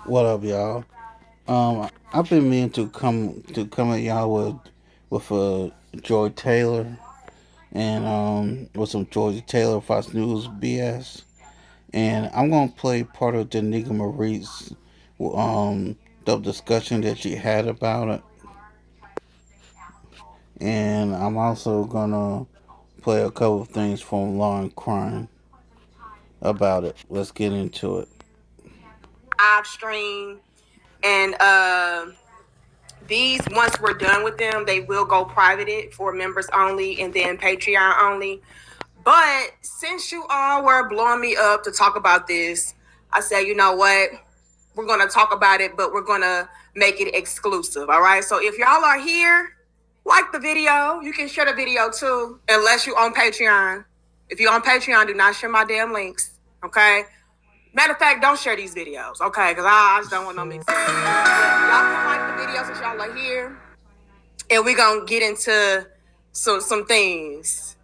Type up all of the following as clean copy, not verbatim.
What up, y'all? I've been meaning to come at y'all with Joy Taylor and with some Georgia Taylor Fox News BS, and I'm gonna play part of Danica Marie's the discussion that she had about it, and I'm also gonna play a couple of things from Lauren Crime about it. Let's get into it. Live stream and these, once we're done with them, they will go private for members only and then Patreon only. But since you all were blowing me up to talk about this, I said, you know what, we're going to talk about it, but we're going to make it exclusive. All right, so if y'all are here, like the video. You can share the video too, unless you on Patreon. If you're on Patreon, do not share my damn links. Okay, matter of fact, don't share these videos, okay? Because I just don't want no mix. Y'all can like the video since y'all are here. And we're going to get into some things.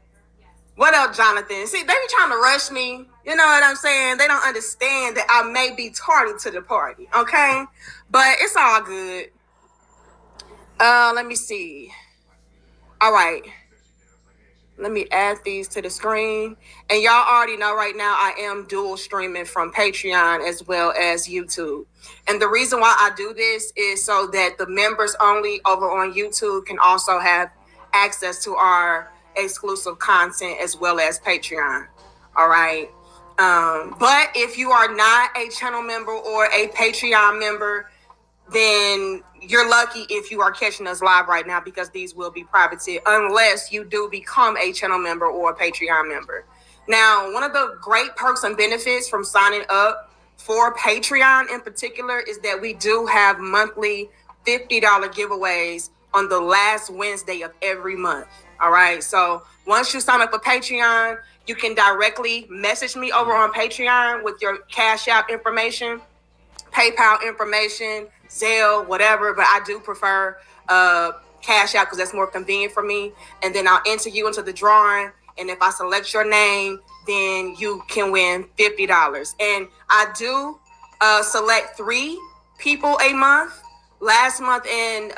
What else, Jonathan? See, they be trying to rush me. You know what I'm saying? They don't understand that I may be tardy to the party, okay? But it's all good. Let me see. All right. Let me add these to the screen. And y'all already know right now I am dual streaming from Patreon as well as YouTube. And the reason why I do this is so that the members only over on YouTube can also have access to our exclusive content as well as Patreon. All right. But if you are not a channel member or a Patreon member, then you're lucky if you are catching us live right now, because these will be privated unless you do become a channel member or a Patreon member. Now, one of the great perks and benefits from signing up for Patreon in particular is that we do have monthly $50 giveaways on the last Wednesday of every month. All right. So once you sign up for Patreon, you can directly message me over on Patreon with your Cash App information, PayPal information, Zelle, whatever, but I do prefer Cash App because that's more convenient for me. And then I'll enter you into the drawing. And if I select your name, then you can win $50. And I do select 3 people a month. Last month in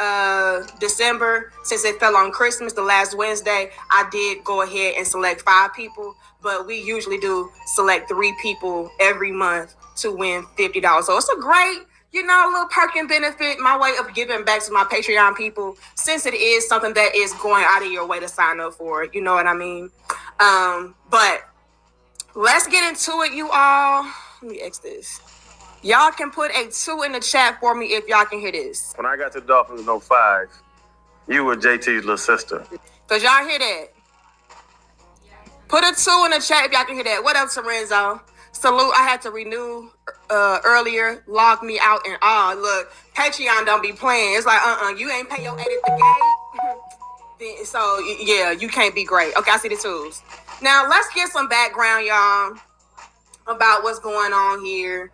December, since it fell on Christmas, the last Wednesday, I did go ahead and select 5 people. But we usually do select 3 people every month to win $50. So it's a great, little perk and benefit, my way of giving back to my Patreon people, since it is something that is going out of your way to sign up for. You know what I mean? But let's get into it, you all. Let me X this. Y'all can put a 2 in the chat for me if y'all can hear this. When I got to the Dolphins in 05, you were JT's little sister. Does y'all hear that? Put a 2 in the chat if y'all can hear that. What up, Lorenzo? Salute. I had to renew earlier. Log me out and on. Look, Patreon don't be playing. It's like, you ain't pay your 8 at the gate. So, yeah, you can't be great. Okay, I see the 2s. Now, let's get some background, y'all, about what's going on here.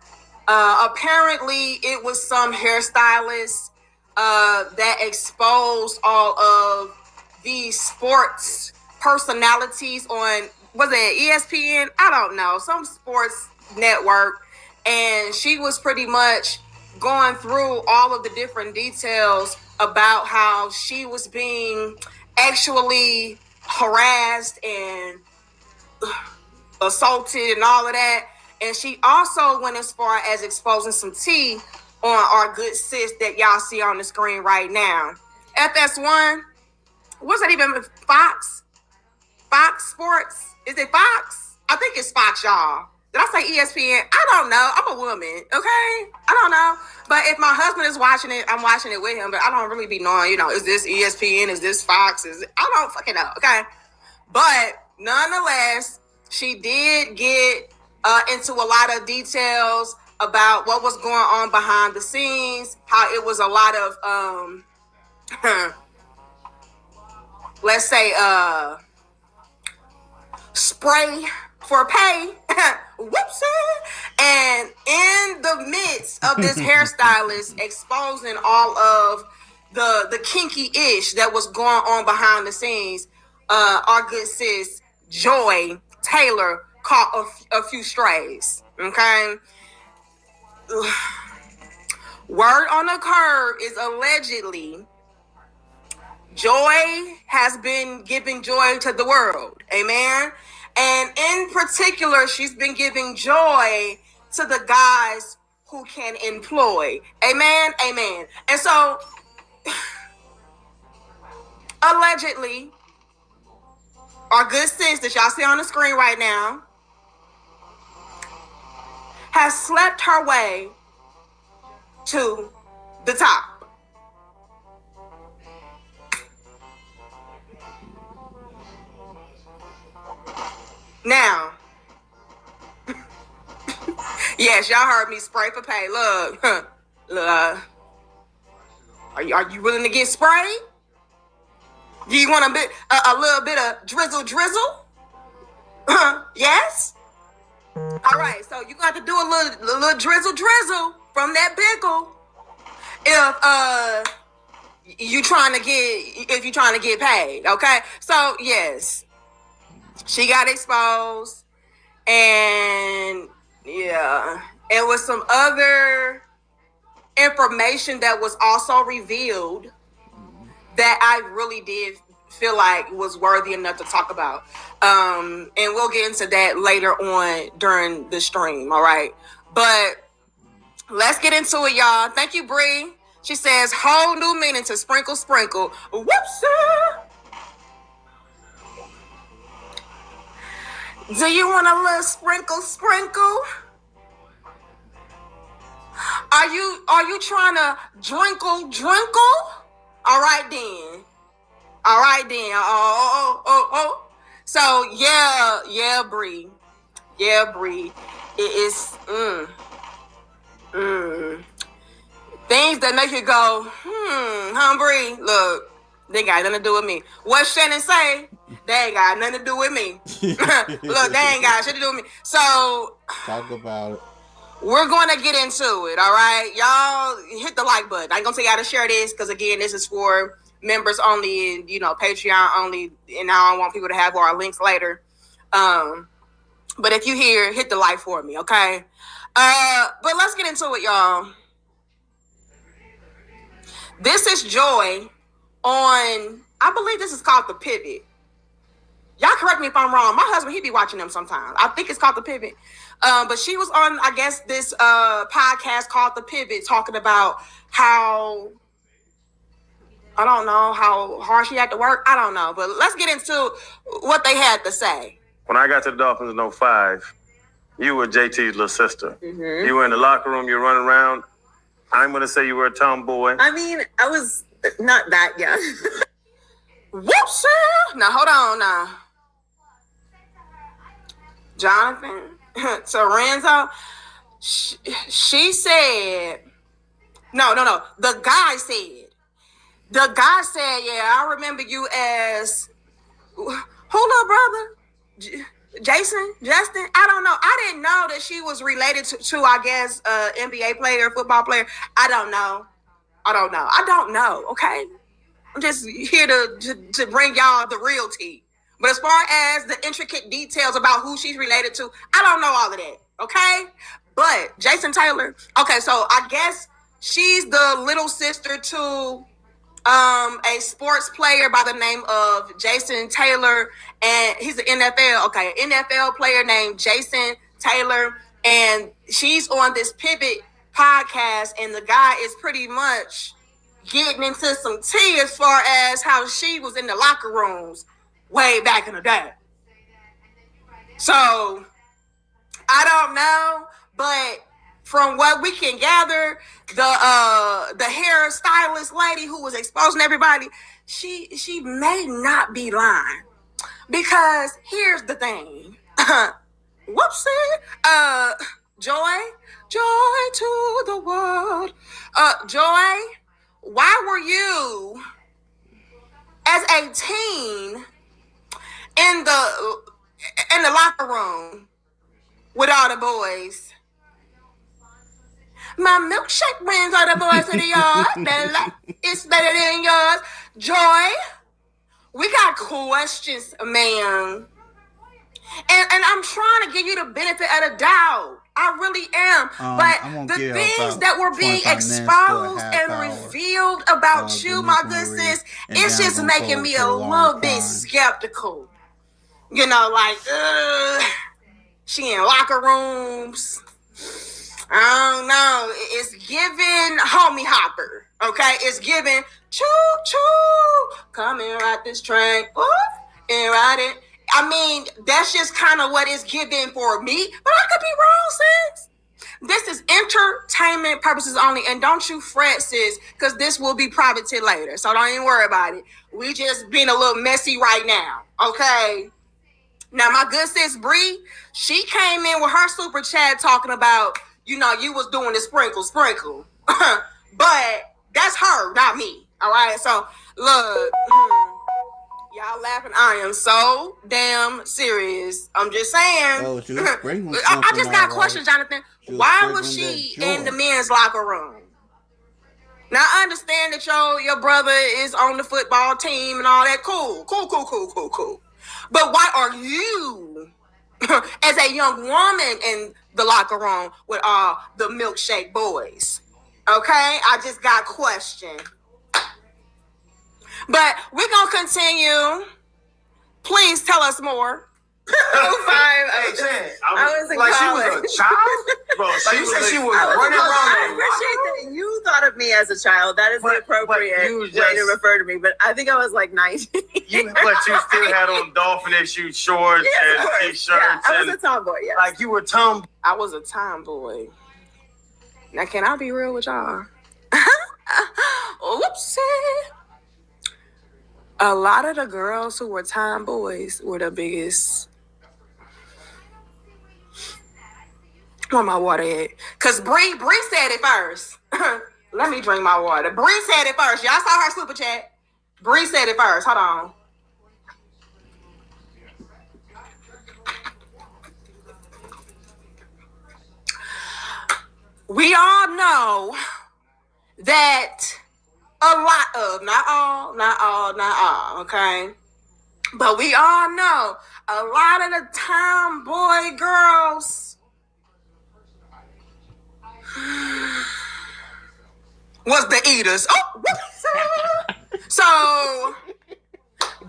Apparently, it was some hairstylist that exposed all of these sports personalities on, was it ESPN? I don't know, some sports network. And she was pretty much going through all of the different details about how she was being actually harassed and assaulted and all of that. And she also went as far as exposing some tea on our good sis that y'all see on the screen right now. FS1, what's that even? Fox Sports? Is it Fox? I think it's Fox, y'all. Did I say ESPN? I don't know. I'm a woman, okay? I don't know. But if my husband is watching it, I'm watching it with him. But I don't really be knowing, is this ESPN? Is this Fox? I don't fucking know, okay? But nonetheless, she did get into a lot of details about what was going on behind the scenes, how it was a lot of, let's say, spray for pay. Whoopsie. And in the midst of this hairstylist exposing all of the kinky-ish that was going on behind the scenes, our good sis Joy Taylor caught a few strays. Okay. Word on the curb is allegedly Joy has been giving joy to the world. Amen. And in particular, she's been giving joy to the guys who can employ. Amen. Amen. And so, allegedly, our good sis that y'all see on the screen right now has slept her way to the top. Now, yes, y'all heard me spray for pay. Look, look, are you willing to get sprayed? Do you want a little bit of drizzle? Yes. All right, so you got to do a little drizzle from that pickle. If you trying to get paid, okay? So yes, she got exposed, and yeah, and with some other information that was also revealed that I really did feel like was worthy enough to talk about. And we'll get into that later on during the stream, all right? But let's get into it, y'all. Thank you, Bree. She says, whole new meaning to sprinkle. Whoopsie. Do you want a little sprinkle? Are you trying to drinkle? All right then. Oh. So yeah, Bree. It is things that make you go, Bree. Look, they got nothing to do with me. What Shannon say? They ain't got nothing to do with me. Look, they ain't got shit to do with me. So talk about it. We're going to get into it, all right? Y'all hit the like button. I ain't going to tell y'all to share this because, again, this is for members only and, Patreon only. And I don't want people to have our links later. But if you hear, hit the like for me, okay? But let's get into it, y'all. This is Joy on, I believe this is called The Pivot. Y'all correct me if I'm wrong. My husband, he be watching them sometimes. I think it's called The Pivot. But she was on, I guess, this podcast called The Pivot, talking about how, I don't know, how hard she had to work. I don't know. But let's get into what they had to say. When I got to the Dolphins in 05, you were JT's little sister. Mm-hmm. You were in the locker room, you were running around. I'm going to say you were a tomboy. I mean, I was not that young. Whoopsie! Now, hold on now. Jonathan, Torenzo, she said, no. The guy said, yeah, I remember you as, who little brother? Jason? Justin? I don't know. I didn't know that she was related to I guess, NBA player, football player. I don't know, okay? I'm just here to bring y'all the real tea. But as far as the intricate details about who she's related to, I don't know all of that, okay? But Jason Taylor, okay, so I guess she's the little sister to a sports player by the name of Jason Taylor, and he's an NFL player named Jason Taylor, and she's on this Pivot podcast, and the guy is pretty much getting into some tea as far as how she was in the locker rooms way back in the day. So I don't know, but from what we can gather, the hairstylist lady who was exposing everybody, she may not be lying, because here's the thing. Whoopsie. Joy to the world. Joy, why were you as a teen in the locker room with all the boys? My milkshake brings all the boys to the yard. It's better than yours. Joy, we got questions, ma'am. And I'm trying to give you the benefit of the doubt. I really am. I'm gonna But the give things about that were being 25 minutes to a exposed half and hour. revealed about The you, my Nickel good Marie, sis, and it's then I'm just gonna making go me to a the long little bit con. skeptical. You know, like, she in locker rooms. I don't know. It's giving homie hopper. Okay, it's giving choo choo. Come and ride this train. Ooh, and ride it. I mean, that's just kind of what it's giving for me. But I could be wrong, sis. This is entertainment purposes only, and don't you fret, sis, because this will be privated later. So don't even worry about it. We just being a little messy right now. Okay. Now, my good sis Bree, she came in with her super chat talking about, you was doing the sprinkle. But that's her, not me. All right. So look, y'all laughing. I am so damn serious. I'm just saying. Oh, she was sprinkling I something, just got a all question, right. Jonathan. Why was she in the men's locker room? Now I understand that your brother is on the football team and all that. Cool. But why are you, as a young woman, in the locker room with all the milkshake boys? Okay, I just got a question. But we're gonna continue. Please tell us more. 05. I was in like college. she was a child? Bro, she was running around. I appreciate that you thought of me as a child. That is the appropriate way to refer to me. But I think I was like 19. But you still had on dolphin issue shorts and t-shirts. Yeah, I was a tomboy, yeah. Like you were tomboy. I was a tomboy. Now, can I be real with y'all? Whoopsie. A lot of the girls who were tomboys were the biggest. Where my water at? Because Bree said it first. Let me drink my water. Bree said it first. Y'all saw her super chat. Bree said it first. Hold on. We all know that a lot of, not all, okay? But we all know a lot of the tomboy girls was the eaters. Oh, so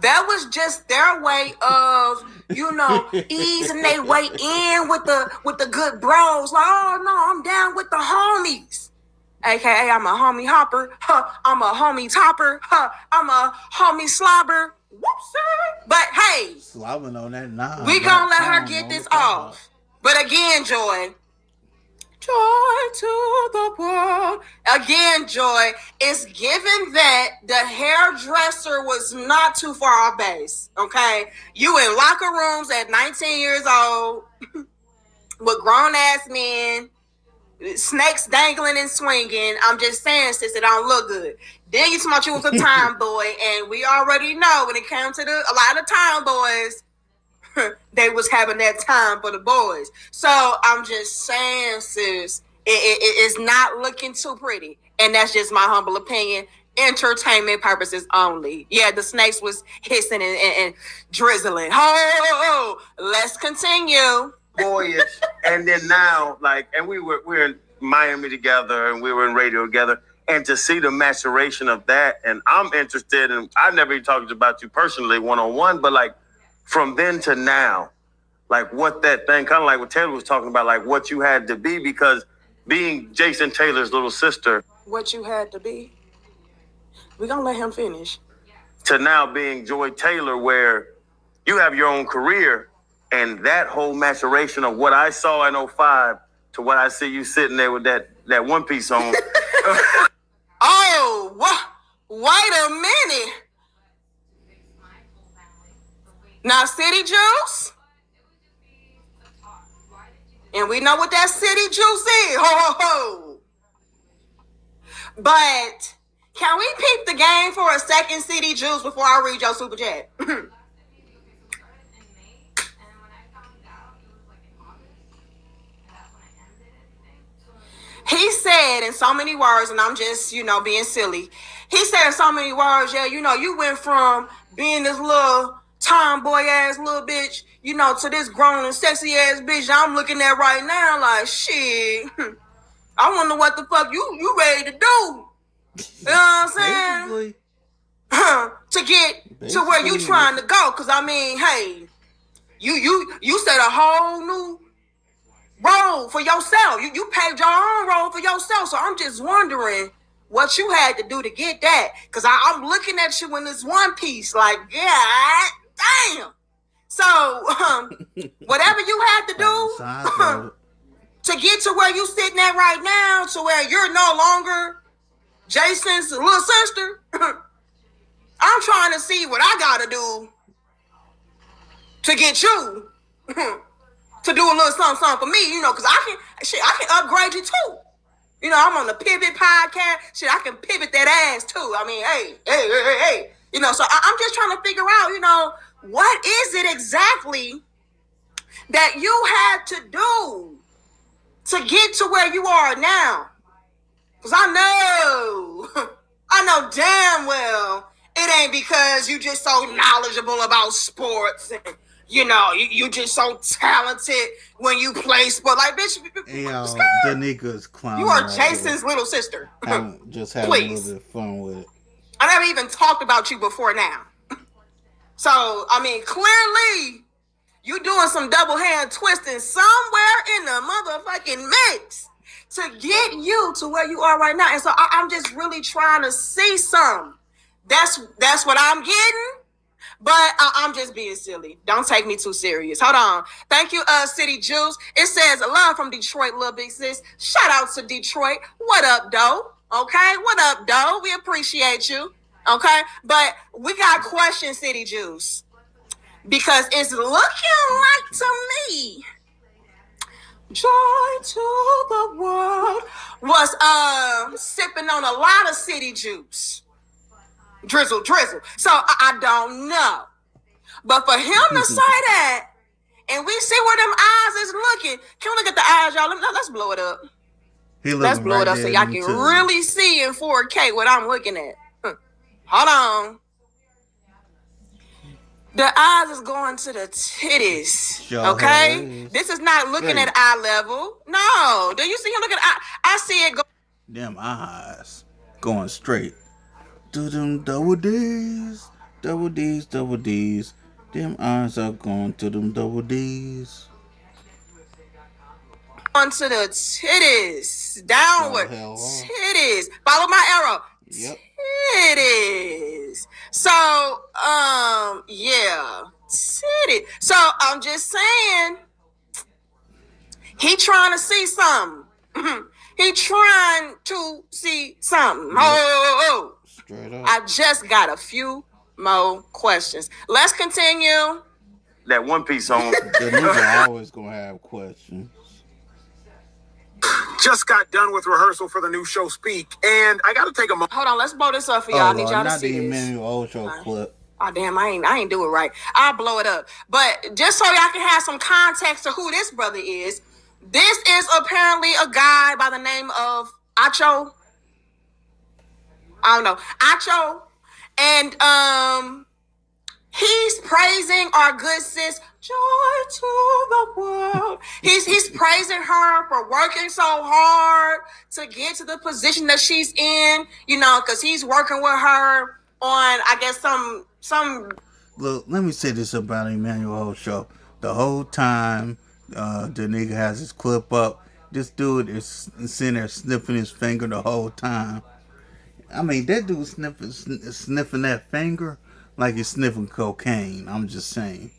that was just their way of, easing their way in with the good bros. Like, oh no, I'm down with the homies. AKA, I'm a homie hopper. I'm a homie topper. I'm a homie slobber. Whoopsie. But hey, slobbing on that nine. We gonna let her get this off. But again, Joy to the world. Again, Joy, it's given that the hairdresser was not too far off base. Okay, you in locker rooms at 19 years old with grown ass men, snakes dangling and swinging. I'm just saying, sis, it don't look good. Then you thought you was a tomboy, and we already know when it came to a lot of tomboys, they was having that time for the boys. So I'm just saying, sis, it's not looking too pretty. And that's just my humble opinion. Entertainment purposes only. Yeah, the snakes was hissing and drizzling. Oh, let's continue. Boyish. And then now, and we were in Miami together and we were in radio together. And to see the maturation of that, and I'm interested in, I never even talked about you personally one-on-one, but from then to now, what that thing, kind of like what Taylor was talking about, what you had to be, because being Jason Taylor's little sister. What you had to be? We're going to let him finish. To now being Joy Taylor, where you have your own career, and that whole maturation of what I saw in 05 to what I see you sitting there with that one piece on. Oh, wait a minute. Now, City Juice? And we know what that City Juice is. Ho, ho, ho. But can we peep the game for a second, City Juice, before I read your super chat? He said in so many words, and I'm just, being silly. He said in so many words, yeah, you went from being this little tomboy ass little bitch, to this grown and sexy ass bitch I'm looking at right now, like, shit, I wonder what the fuck you ready to do. You know what I'm saying? To get to where you trying to go. Cause I mean, hey, you set a whole new road for yourself. You paved your own road for yourself. So I'm just wondering what you had to do to get that. Cause I'm looking at you in this one piece, like, God damn. So whatever you had to do to get to where you sitting at right now, to where you're no longer Jason's little sister, I'm trying to see what I gotta do to get you to do a little something for me, because I can upgrade you too. I'm on the Pivot podcast. Shit, I can pivot that ass too. I mean, hey. So I'm just trying to figure out, what is it exactly that you had to do to get to where you are now? Because I know damn well it ain't because you just so knowledgeable about sports and you just so talented when you play sport. Like, bitch, Danika's clown. You are Jason's little sister. Just having a little bit of fun with it. I never even talked about you before now. So, I mean, clearly you doing some double hand twisting somewhere in the motherfucking mix to get you to where you are right now. And so I'm just really trying to see some. That's what I'm getting. But I'm just being silly. Don't take me too serious. Hold on. Thank you, City Juice. It says, love from Detroit, little big sis. Shout out to Detroit. What up, though? Okay? What up, though? We appreciate you. Okay? But we got questions, City Juice. Because it's looking like to me, Joy to the World was sipping on a lot of City Juice. Drizzle. So I don't know. But for him to say that, and we see where them eyes is looking. Can we look at the eyes, y'all? Let's blow it up. Let's blow it up so y'all can really see in 4K what I'm looking at. Hold on. The eyes is going to the titties. Okay? This is not looking at eye level. No. Do you see him looking at I see it go. Them eyes going straight. Do them double D's. Them eyes are going to them double D's. Onto the titties. Downward. Titties. Follow my arrow. Yep. Titties. So, yeah. Titties. So, I'm just saying, he trying to see something. He trying to see something. Oh. Straight up. I just got a few more questions. Let's continue. That one piece on. The nigga always gonna have questions. Just got done with rehearsal for the new show Speak, and I gotta take a moment. Hold on, let's blow this up for y'all. I need y'all to not see the this. Emanuel Acho clip. Oh damn, I ain't do it right. I'll blow it up. But just so y'all can have some context to who this brother is, this is apparently a guy by the name of Acho. I don't know. Acho. And he's praising our good sis, Joy to the World. He's praising her for working so hard to get to the position that she's in, because he's working with her on, I guess, some. Look, let me say this about Emanuel Acho. The whole time the nigga has his clip up, this dude is sitting there sniffing his finger the whole time. I mean, that dude sniffing that finger like he's sniffing cocaine. I'm just saying.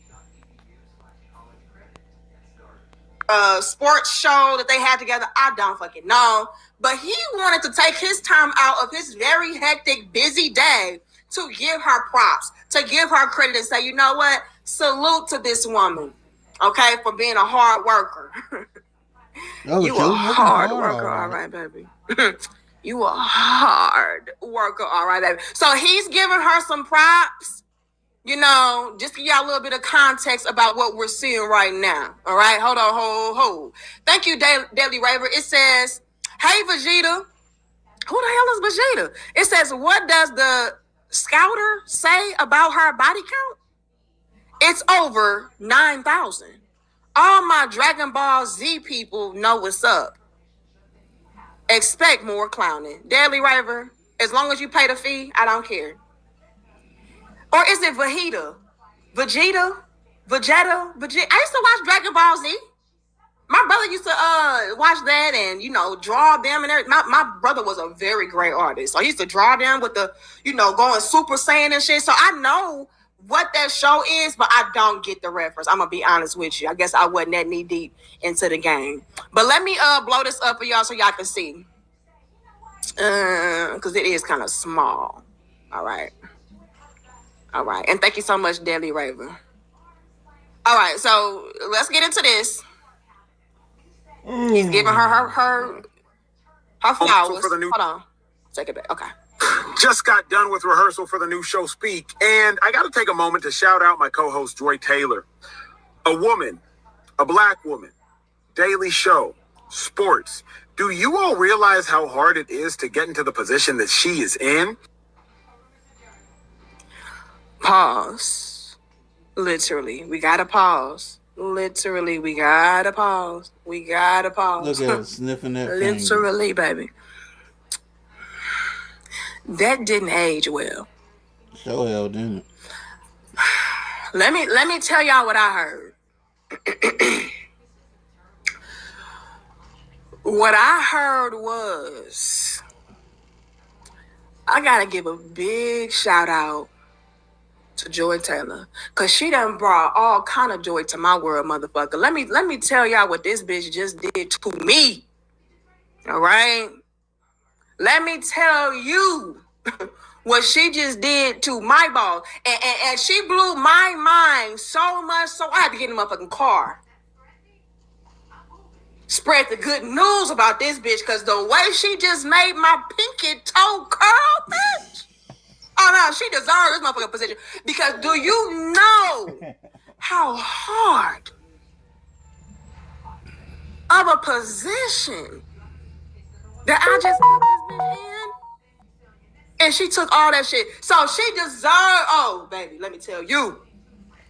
Sports show that they had together, I don't fucking know. But he wanted to take his time out of his very hectic, busy day to give her props, to give her credit and say, you know what? Salute to this woman, okay, for being a hard worker. You a hard worker, all right, baby. You a hard worker, all right, baby. So he's giving her some props, just to give y'all a little bit of context about what we're seeing right now. All right, hold on, hold. Thank you, Daily Raver. It says, hey, Vegeta. Who the hell is Vegeta? It says, what does the scouter say about her body count? It's over 9,000. All my Dragon Ball Z people know what's up. Expect more clowning. Daily Raver, as long as you pay the fee, I don't care. Or is it Vegeta? Vegeta? I used to watch Dragon Ball Z. My brother used to watch that and, draw them and everything. My brother was a very great artist. So he used to draw them with the, going Super Saiyan and shit. So I know what that show is, but I don't get the reference. I'm going to be honest with you. I guess I wasn't that knee deep into the game. But let me blow this up for y'all so y'all can see. Because it is kind of small. All right. And thank you so much, Daily Raven. All right, so let's get into this. He's giving her flowers. Hold on. Take it back. Okay. Just got done with rehearsal for the new show Speak, and I got to take a moment to shout out my co-host Joy Taylor. A woman, a black woman, daily show, sports. Do you all realize how hard it is to get into the position that she is in? Pause. Literally, we gotta pause. Literally, we gotta pause. Look at her sniffing that finger. Literally, baby. That didn't age well. So hell didn't it? Let me tell y'all what I heard. What I heard was, I gotta give a big shout out to Joy Taylor, cause she done brought all kind of joy to my world, motherfucker. Let me tell y'all what this bitch just did to me. All right, let me tell you what she just did to my balls, and she blew my mind so much, so I had to get in the motherfucking car. Spread the good news about this bitch, cause the way she just made my pinky toe curl, bitch. Oh no, she deserves this motherfucking position. Because do you know how hard of a position that I just put this bitch in? And she took all that shit. So she deserved, oh baby, let me tell you,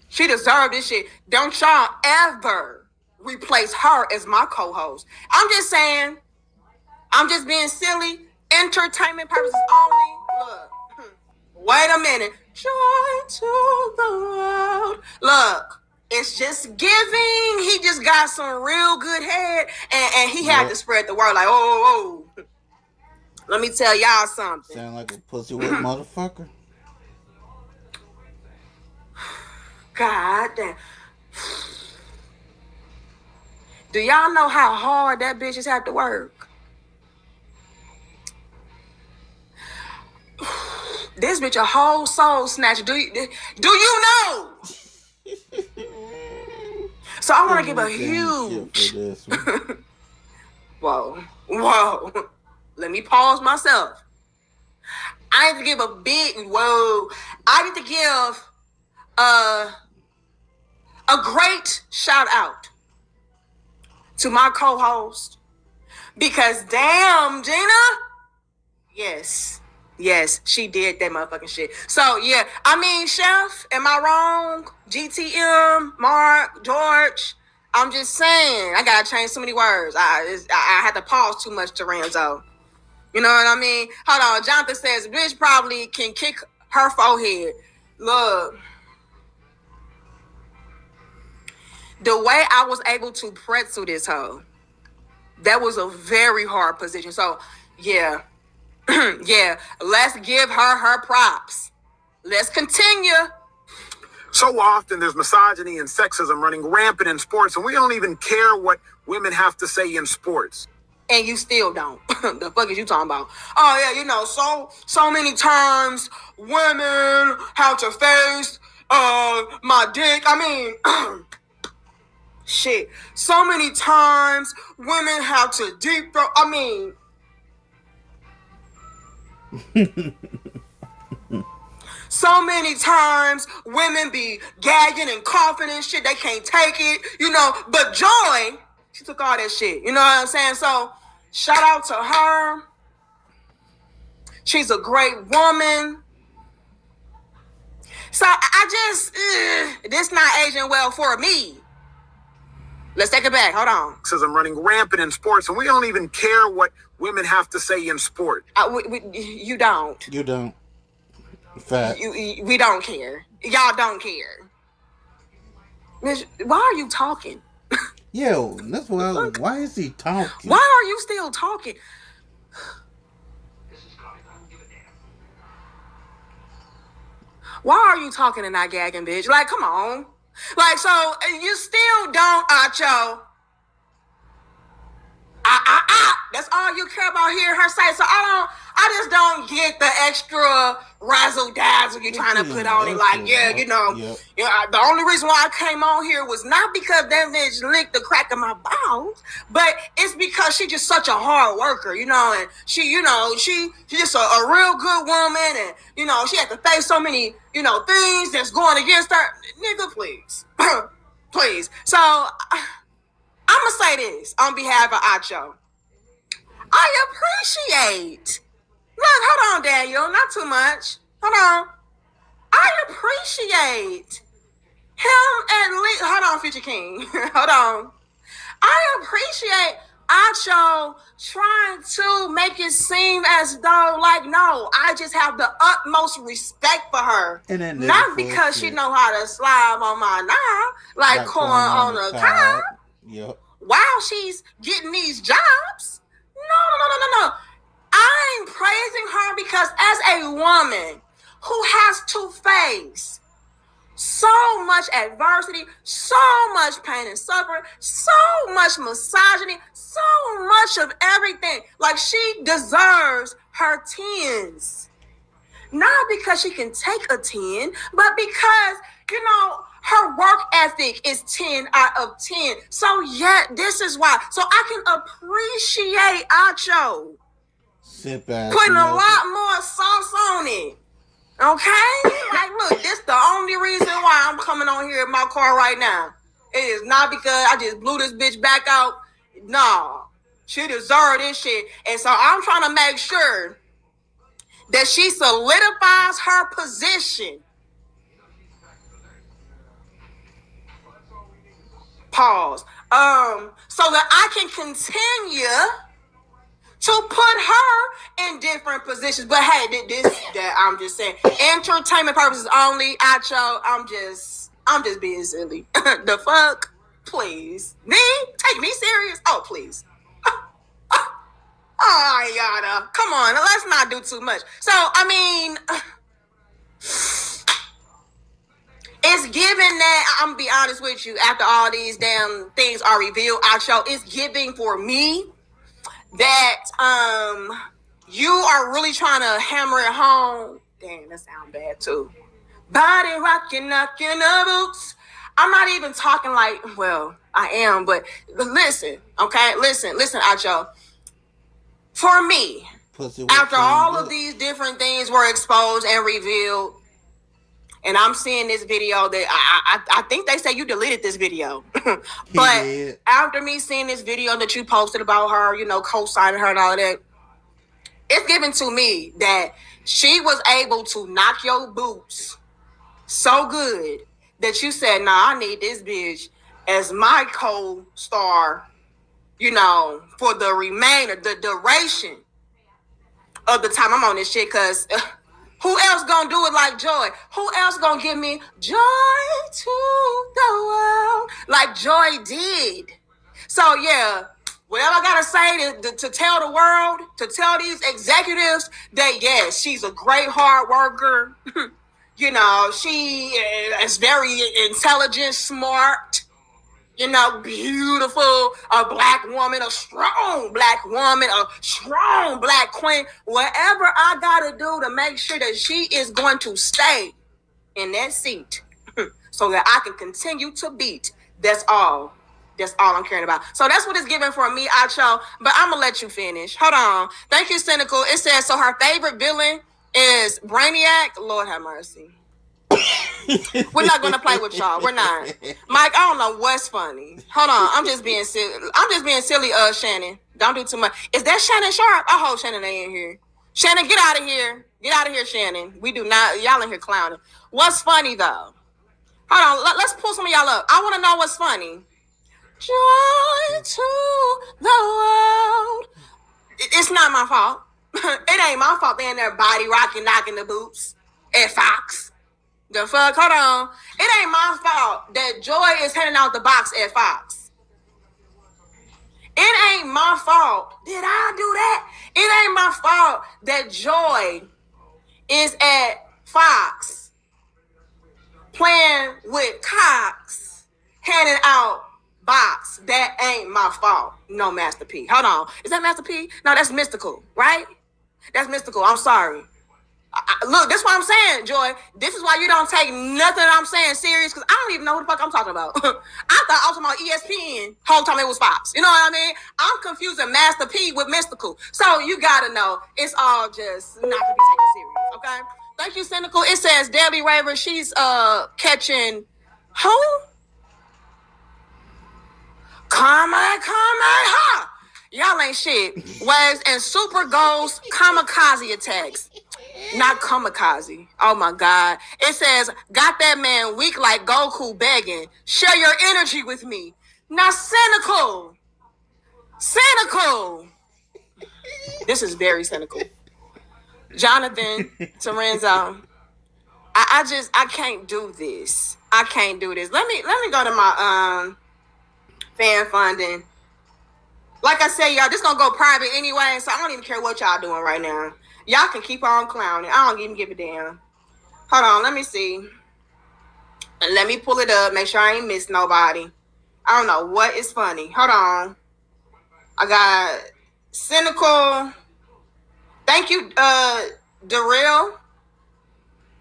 she deserved this shit. Don't y'all ever replace her as my co-host. I'm just saying, I'm just being silly. Entertainment purposes only. Look. Wait a minute. Joy to the world. Look, it's just giving. He just got some real good head, and he had to spread the word like, oh. Let me tell y'all something. Sound like a pussy wet motherfucker. God damn. Do y'all know how hard that bitches have to work? This bitch a whole soul snatcher. Do you know? So I want to give a huge whoa. Let me pause myself. I need to give a big whoa. I need to give a great shout out to my co-host, because damn, Gina, yes, she did that motherfucking shit. So yeah, I mean, Chef, am I wrong? GTM, Mark, George, I'm just saying, I gotta change so many words. I had to pause too much to Renzo. You know what I mean? Hold on, Jonathan says, bitch probably can kick her forehead. Look, the way I was able to pretzel this hoe, that was a very hard position. So, yeah. Yeah, let's give her props. Let's continue. So often there's misogyny and sexism running rampant in sports, and we don't even care what women have to say in sports. And you still don't. The fuck is you talking about? Oh, yeah, so many times women have to face my dick. I mean... shit. So many times women have to deep throat. I mean, so many times women be gagging and coughing and shit. They can't take it, But Joy, she took all that shit. You know what I'm saying? So shout out to her. She's a great woman. So I just, this not aging well for me. Let's take it back. Hold on. Sexism running rampant in sports, and we don't even care what women have to say in sport. You don't. You don't. Fact. We don't care. Y'all don't care. Why are you talking? Yo, that's why is he talking? Why are you still talking? Why are you talking and not gagging, bitch? Like, come on. Like, so you still don't, Acho. That's all you care about hearing her say. So I just don't get the extra razzle dazzle you're trying to put on it. Like, the only reason why I came on here was not because that bitch licked the crack of my balls, but it's because she's just such a hard worker, and she's just a real good woman, and she had to face so many, things that's going against her. Nigga, please. Please. So I'm gonna say this on behalf of Acho. I appreciate. Look, hold on, Daniel. Not too much. Hold on. I appreciate him and Lee. Hold on, Future King. Hold on. I appreciate Acho trying to make it seem as though, like, no, I just have the utmost respect for her. Not because she know how to slide on my knob, like corn on a cob. Yep. While she's getting these jobs. No. I'm praising her because as a woman who has to face so much adversity, so much pain and suffering, so much misogyny, so much of everything, like she deserves her 10s. Not because she can take a 10, but because, her work ethic is 10 out of 10. So yeah, this is why. So I can appreciate Acho Sit back. putting a lot more sauce on it. Okay? Like, look, this the only reason why I'm coming on here in my car right now. It is not because I just blew this bitch back out. No. She deserved this shit. And so I'm trying to make sure that she solidifies her position. Pause. So that I can continue to put her in different positions. But hey, I'm just saying, entertainment purposes only. Acho, I'm just being silly. The fuck, please. Me? Take me serious? Oh, please. Oh, yada. Come on, let's not do too much. So, I mean, it's given that, I'm gonna be honest with you, after all these damn things are revealed, Acho, it's giving for me that you are really trying to hammer it home. Damn, that sounds bad too. Body rocking, knocking the boots. I'm not even talking like, well, I am, but listen, okay? Listen, Acho. For me, after all of these different things were exposed and revealed, and I'm seeing this video that I think they say you deleted this video. But after me seeing this video that you posted about her, co-signing her and all of that, it's given to me that she was able to knock your boots so good that you said, nah, I need this bitch as my co-star, for the remainder, the duration of the time I'm on this shit, because who else gonna do it like Joy? Who else gonna give me joy to the world like Joy did? So yeah, whatever I gotta say to tell the world, to tell these executives that yes, she's a great hard worker. She is very intelligent, smart, beautiful, a black woman, a strong black woman, a strong black queen. Whatever I gotta do to make sure that she is going to stay in that seat so that I can continue to beat. That's all. That's all I'm caring about. So that's what it's giving for me, Acho. But I'm gonna let you finish. Hold on. Thank you, Cynical. It says, so her favorite villain is Brainiac. Lord have mercy. We're not gonna play with y'all. We're not. Mike, I don't know what's funny. Hold on. I'm just being silly. Shannon. Don't do too much. Is that Shannon Sharp? I hope Shannon ain't in here. Shannon, get out of here. Get out of here, Shannon. We do not, y'all in here clowning. What's funny though? Hold on, let's pull some of y'all up. I want to know what's funny. Joy to the world. It's not my fault. It ain't my fault they in there body rocking, knocking the boots at Fox. The fuck? Hold on. It ain't my fault that Joy is handing out the box at Fox. It ain't my fault. Did I do that? It ain't my fault that Joy is at Fox playing with Cox, handing out box. That ain't my fault. No, Master P. Hold on. Is that Master P? No, that's Mystical, right? That's Mystical. I'm sorry. Look, that's what I'm saying, Joy. This is why you don't take nothing I'm saying serious, because I don't even know what the fuck I'm talking about. I thought I was talking about ESPN whole time it was Fox. You know what I mean? I'm confusing Master P with Mystical. So you gotta know it's all just not to be taken serious, okay? Thank you, Cynical. It says Debbie Raver, she's catching who? Kamehameha. Y'all ain't shit. Waves and super goals kamikaze attacks. Not kamikaze. Oh my God. It says, got that man weak like Goku begging. Share your energy with me. Now, cynical. Cynical. This is very cynical. Jonathan Terenzo. I can't do this. I can't do this. Let me go to my fan funding. Like I said, y'all, this gonna go private anyway, so I don't even care what y'all doing right now. Y'all can keep on clowning. I don't even give a damn. Hold on, let me see. Let me pull it up. Make sure I ain't miss nobody. I don't know what is funny. Hold on. I got Cynical. Thank you, Darrell.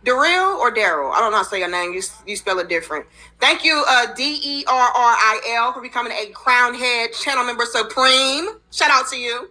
Darrell or Daryl? I don't know how to say your name. You spell it different. Thank you, DERRIL, for becoming a Crown Head channel member supreme. Shout out to you.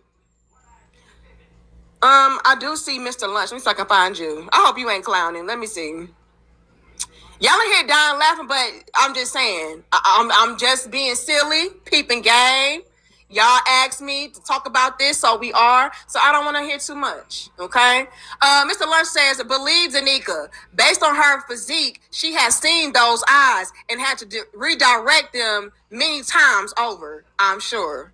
I do see Mr. Lunch. Let me see if I can find you. I hope you ain't clowning. Let me see. Y'all in here dying laughing, but I'm just saying. I'm just being silly, peeping game. Y'all asked me to talk about this, so we are. So I don't want to hear too much, okay? Mr. Lunch says, believe Danica. Based on her physique, she has seen those eyes and had to redirect them many times over, I'm sure.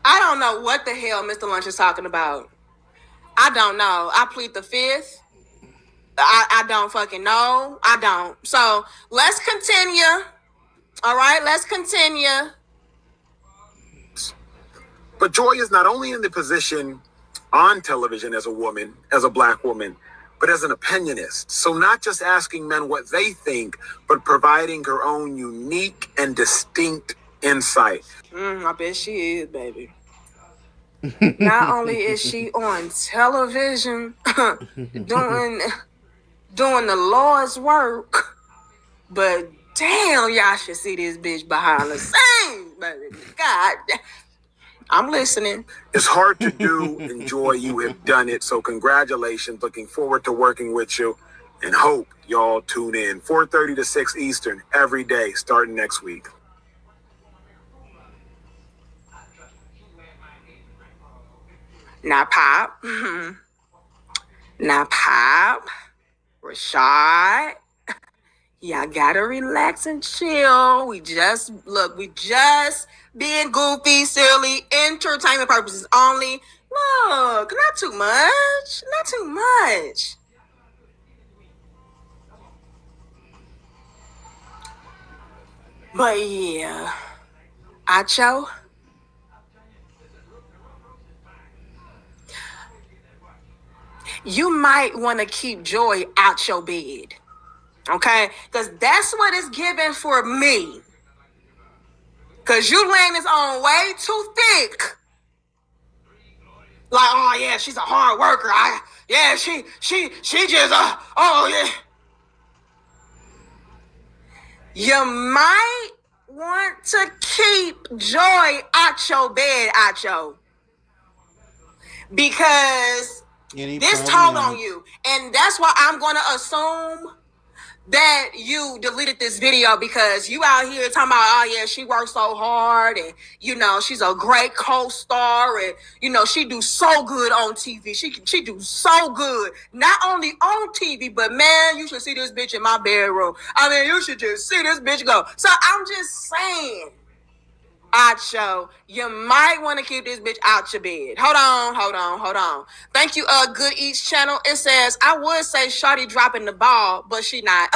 I don't know what the hell Mr. Lunch is talking about. I don't know. I plead the fifth. I don't fucking know. I don't. So let's continue. All right, let's continue. But Joy is not only in the position on television as a woman, as a black woman, but as an opinionist. So not just asking men what they think, but providing her own unique and distinct insight. I bet she is, baby. Not only is she on television doing the Lord's work, but damn, y'all should see this bitch behind the scenes, baby. God, I'm listening. It's hard to do, and Joy, you have done it. So congratulations. Looking forward to working with you, and hope y'all tune in 4:30 to 6 Eastern every day starting next week. Now, Pop. Now, Pop. Rashad. Y'all gotta relax and chill. We just being goofy, silly, entertainment purposes only. Look, not too much. Not too much. But yeah. Acho. You might want to keep Joy out your bed. Okay? Because that's what it's giving for me. Because you laying this on way too thick. Like, oh yeah, she's a hard worker. She just, oh yeah. You might want to keep Joy out your bed, Acho. Because this told on you. And that's why I'm going to assume that you deleted this video because you out here talking about, oh yeah, she works so hard and she's a great co-star and she do so good on TV. She do so good, not only on TV, but man, you should see this bitch in my bedroom. I mean, you should just see this bitch go. So I'm just saying, Acho, you might want to keep this bitch out your bed. Hold on. Thank you, Good Eats channel. It says, I would say Shawty dropping the ball, but she not.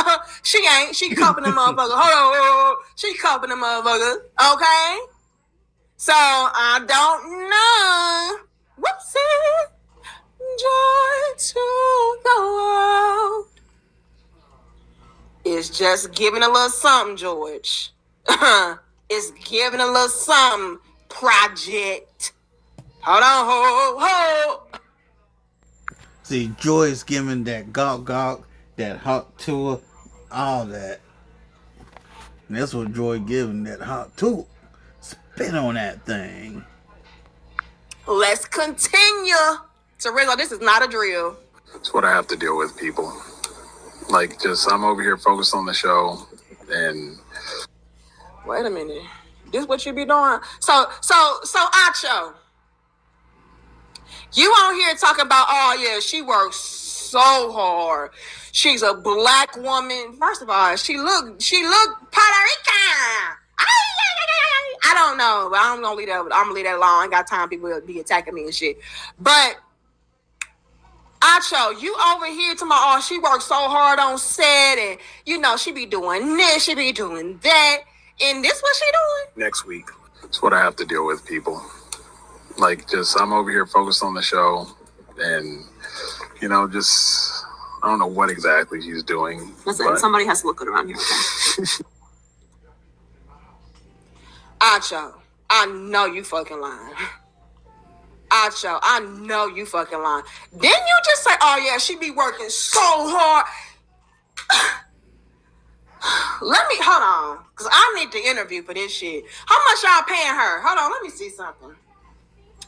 She ain't. She cupping the motherfucker. Hold on. She cupping the motherfucker. Okay? So, I don't know. Whoopsie. Joy to the world. It's just giving a little something, George. It's giving a little something, project. Hold on, ho. See, Joy is giving that gawk, that hot tour, all that. And that's what Joy giving, that hot tour. Spin on that thing. Let's continue. Rizzo, this is not a drill. It's what I have to deal with, people. Like, just, I'm over here focused on the show, and... Wait a minute. This what you be doing? So, Acho. You on here talking about, oh yeah, she works so hard. She's a black woman. First of all, she look Puerto Rican. I don't know, but I'm gonna leave that alone. I ain't got time. People will be attacking me and shit. But Acho, you over here talking about, oh, she works so hard on set, and she be doing this, she be doing that, and this what she doing? Next week. It's what I have to deal with, people. Like, just, I'm over here focused on the show, and, just, I don't know what exactly she's doing. Listen, somebody has to look good around here, okay? Acho, I know you fucking lying. Acho, I know you fucking lying. Didn't you just say, oh yeah, she be working so hard? Hold on, because I need to interview for this shit. How much y'all paying her? Hold on, let me see something.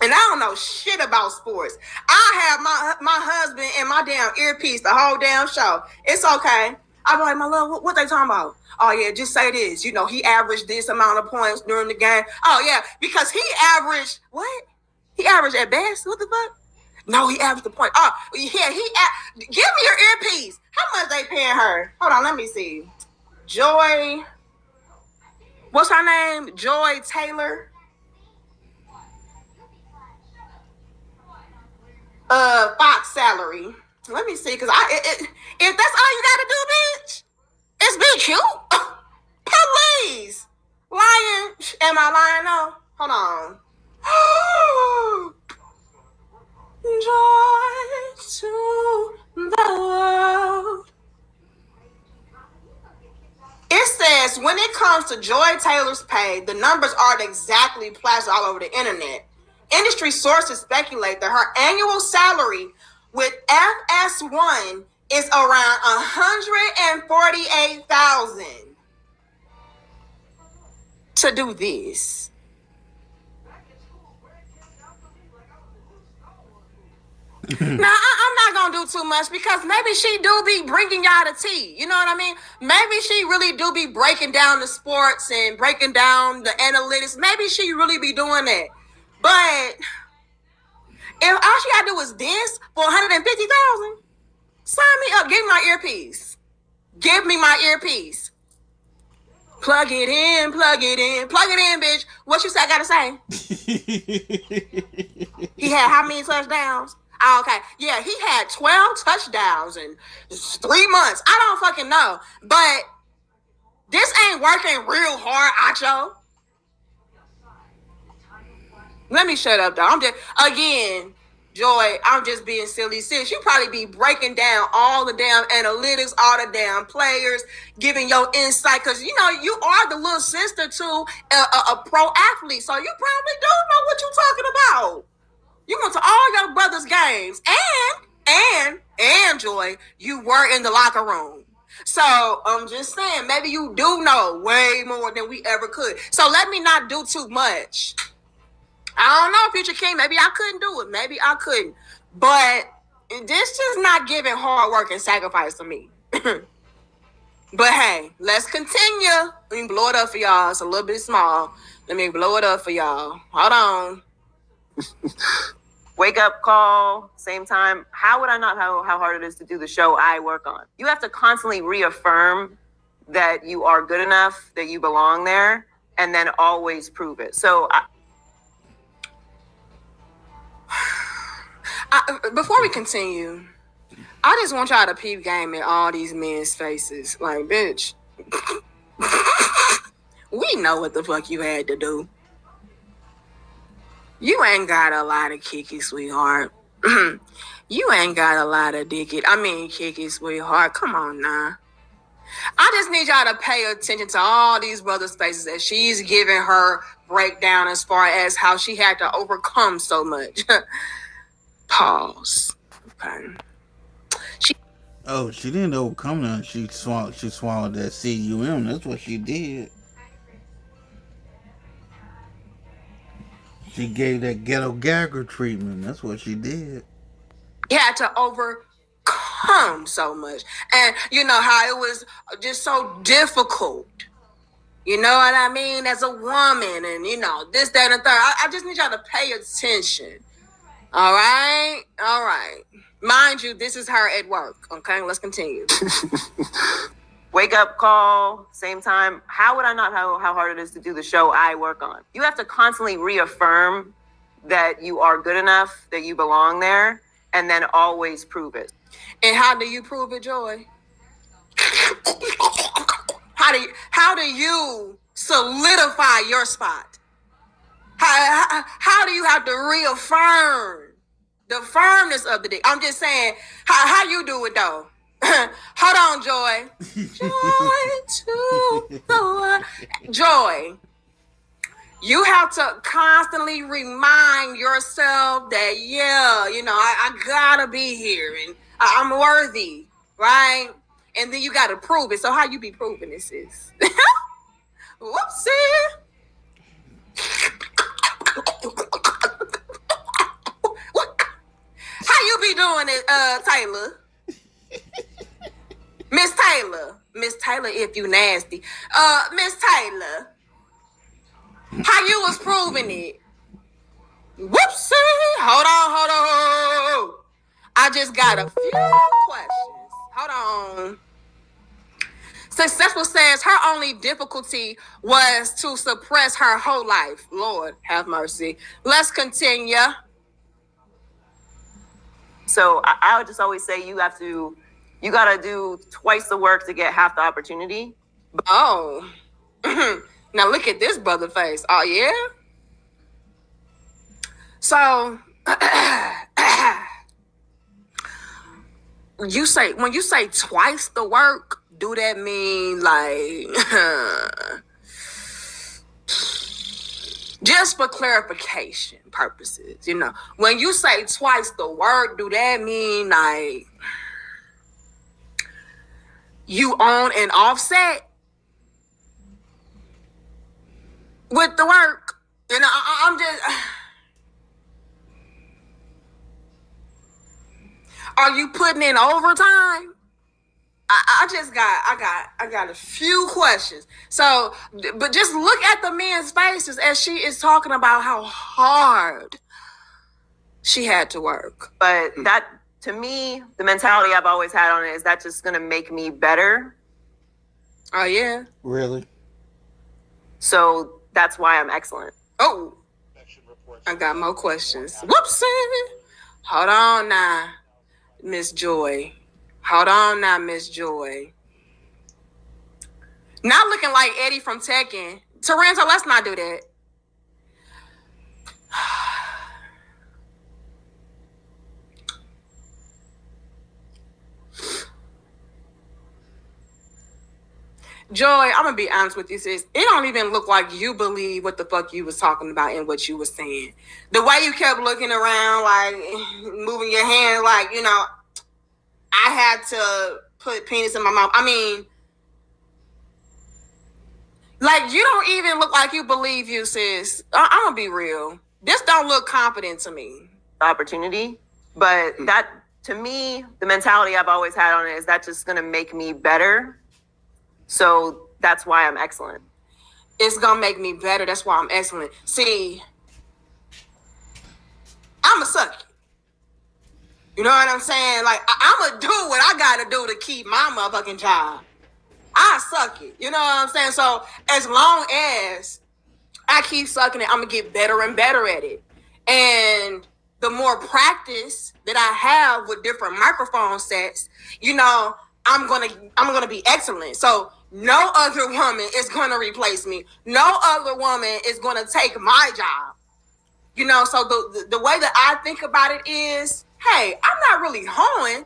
And I don't know shit about sports. I have my husband in my damn earpiece the whole damn show. It's okay. I'm like, my love, what they talking about? Oh yeah, just say this. He averaged this amount of points during the game. Oh yeah, because he averaged what? He averaged at best. What the fuck? No, he averaged the point. Oh yeah, give me your earpiece. How much they paying her? Hold on, let me see. Joy. What's her name? Joy Taylor. Fox salary. Let me see, because if that's all you gotta do, bitch, it's be cute. Please. Lying. Am I lying now? Hold on. Joy to the world. It says, when it comes to Joy Taylor's pay, the numbers aren't exactly plastered all over the internet. Industry sources speculate that her annual salary with FS1 is around $148,000 to do this. Now, I'm not going to do too much because maybe she do be bringing y'all the tea. You know what I mean? Maybe she really do be breaking down the sports and breaking down the analytics. Maybe she really be doing that. But if all she got to do is dance for $150,000, sign me up. Give me my earpiece. Give me my earpiece. Plug it in, bitch. What you say? I got to say. He had how many touchdowns? Oh, okay. Yeah, he had 12 touchdowns in 3 months. I don't fucking know. But this ain't working real hard, Acho. Let me shut up, though. Joy, I'm just being silly. Sis, you probably be breaking down all the damn analytics, all the damn players, giving your insight. Because, you are the little sister to a pro athlete. So you probably do know what you're talking about. You went to all your brother's games. And Joy, you were in the locker room. So I'm just saying, maybe you do know way more than we ever could. So let me not do too much. I don't know, Future King. Maybe I couldn't do it. Maybe I couldn't. But this is not giving hard work and sacrifice to me. But hey, let's continue. Let me blow it up for y'all. It's a little bit small. Let me blow it up for y'all. Hold on. Wake up call, same time. How would I not know how hard it is to do the show I work on? You have to constantly reaffirm that you are good enough, that you belong there, and then always prove it. So before we continue, I just want y'all to peep game at all these men's faces. Like, bitch, we know what the fuck you had to do. You ain't got a lot of kicky, sweetheart. You ain't got a lot of kicky, sweetheart. Come on now. I just need y'all to pay attention to all these brothers' faces as she's giving her breakdown as far as how she had to overcome so much. Pause. Okay. She didn't overcome that. She swallowed that cum. That's what she did. She gave that ghetto gagger treatment. That's what she did. You had to overcome so much. And you know how it was just so difficult. You know what I mean? As a woman and, this, that, and the third. I just need y'all to pay attention. All right? All right. Mind you, this is her at work. Okay, let's continue. wake up call, same time. How would I not know how hard it is to do the show I work on? You have to constantly reaffirm that you are good enough, that you belong there, and then always prove it. And how do you prove it, Joy? How do you solidify your spot? How do you have to reaffirm the firmness of the dick? I'm just saying, how you do it though? Hold on, Joy. Joy to the world. Joy, you have to constantly remind yourself that, I gotta be here and I'm worthy, right? And then you gotta prove it. So how you be proving this is? Whoopsie. How you be doing it, Taylor? Miss Taylor, if you nasty. Miss Taylor, how you was proving it? Whoopsie. Hold on. I just got a few questions. Hold on. Successful says her only difficulty was to suppress her whole life. Lord have mercy. Let's continue. So I would just always say you gotta do twice the work to get half the opportunity. Oh. Now look at this brother face. Oh yeah? So when you say twice the work, do that mean like just for clarification purposes, when you say twice the work, do that mean like you on and offset with the work? I'm just, are you putting in overtime? I got a few questions. So, but just look at the men's faces as she is talking about how hard she had to work. But that, to me, the mentality I've always had on it is that just going to make me better. Oh, yeah? Really? So that's why I'm excellent. Oh, I got more questions. Whoopsie. Hold on now, Miss Joy. Not looking like Eddie from Tekken. Toronto, let's not do that. Joy, I'm gonna be honest with you, sis. It don't even look like you believe what the fuck you was talking about and what you was saying. The way you kept looking around, like moving your hand, like, I had to put penis in my mouth. I mean, like, you don't even look like you believe you, sis. I'm gonna be real. This don't look confident to me. Opportunity. But that, to me, the mentality I've always had on it is that just gonna make me better. So that's why I'm excellent. It's gonna make me better. That's why I'm excellent. See, I'm a suck. You know what I'm saying? Like, I'm gonna do what I gotta do to keep my motherfucking job. I suck it. You know what I'm saying? So as long as I keep sucking it, I'm gonna get better and better at it. And the more practice that I have with different microphone sets, you know, I'm gonna be excellent. So no other woman is gonna replace me. No other woman is gonna take my job. You know, so the way that I think about it is, hey, I'm not really hoeing.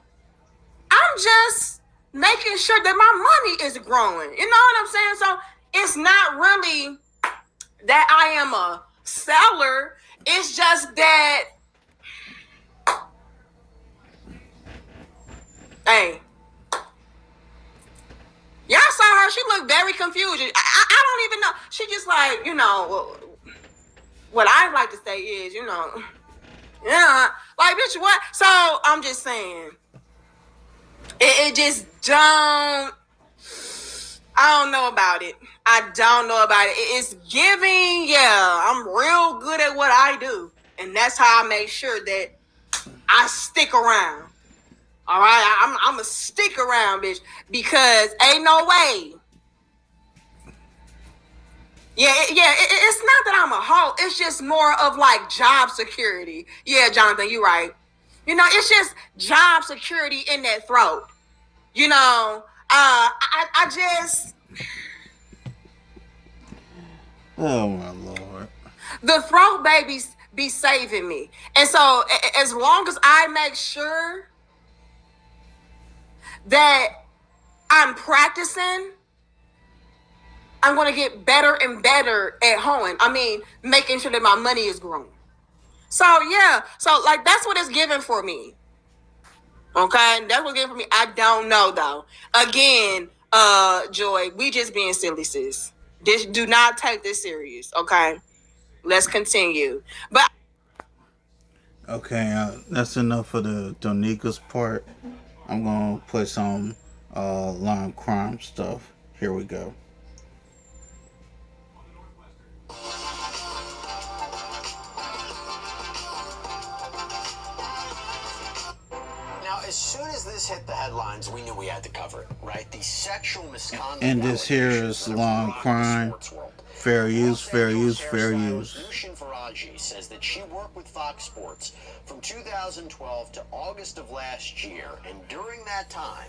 I'm just making sure that my money is growing. You know what I'm saying? So it's not really that I am a seller. It's just that, hey, y'all saw her. She looked very confused. I don't even know. She just like, you know, what I like to say is, you know, yeah, like, bitch, what? So I'm just saying, it just don't. I don't know about it. I don't know about it. It's giving, yeah, I'm real good at what I do. And that's how I make sure that I stick around. All right? I'm going to stick around, bitch, because ain't no way. It's not that I'm a hoe. It's just more of like job security. Yeah, Jonathan, you're right. You know, it's just job security in that throat. You know, I just... Oh my Lord. The throat babies be saving me. And so as long as I make sure that I'm practicing, I'm going to get better and better at hoeing. I mean, making sure that my money is growing. So yeah, so like that's what it's giving for me. Okay, that's what's giving for me. I don't know though. Again, Joy, we just being silly, sis. Do not take this serious. Okay, let's continue. But Okay, that's enough for the Donika's part. I'm gonna put some line crime stuff. Here we go. Now, as soon as this hit the headlines, we knew we had to cover it, right? The sexual misconduct. And this here is line crime. Fair use, fair use, fair use. Lucian Faraji says that she worked with Fox Sports from 2012 to August of last year, and during that time,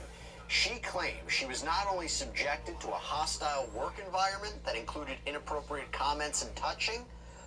she claimed she was not only subjected to a hostile work environment that included inappropriate comments and touching,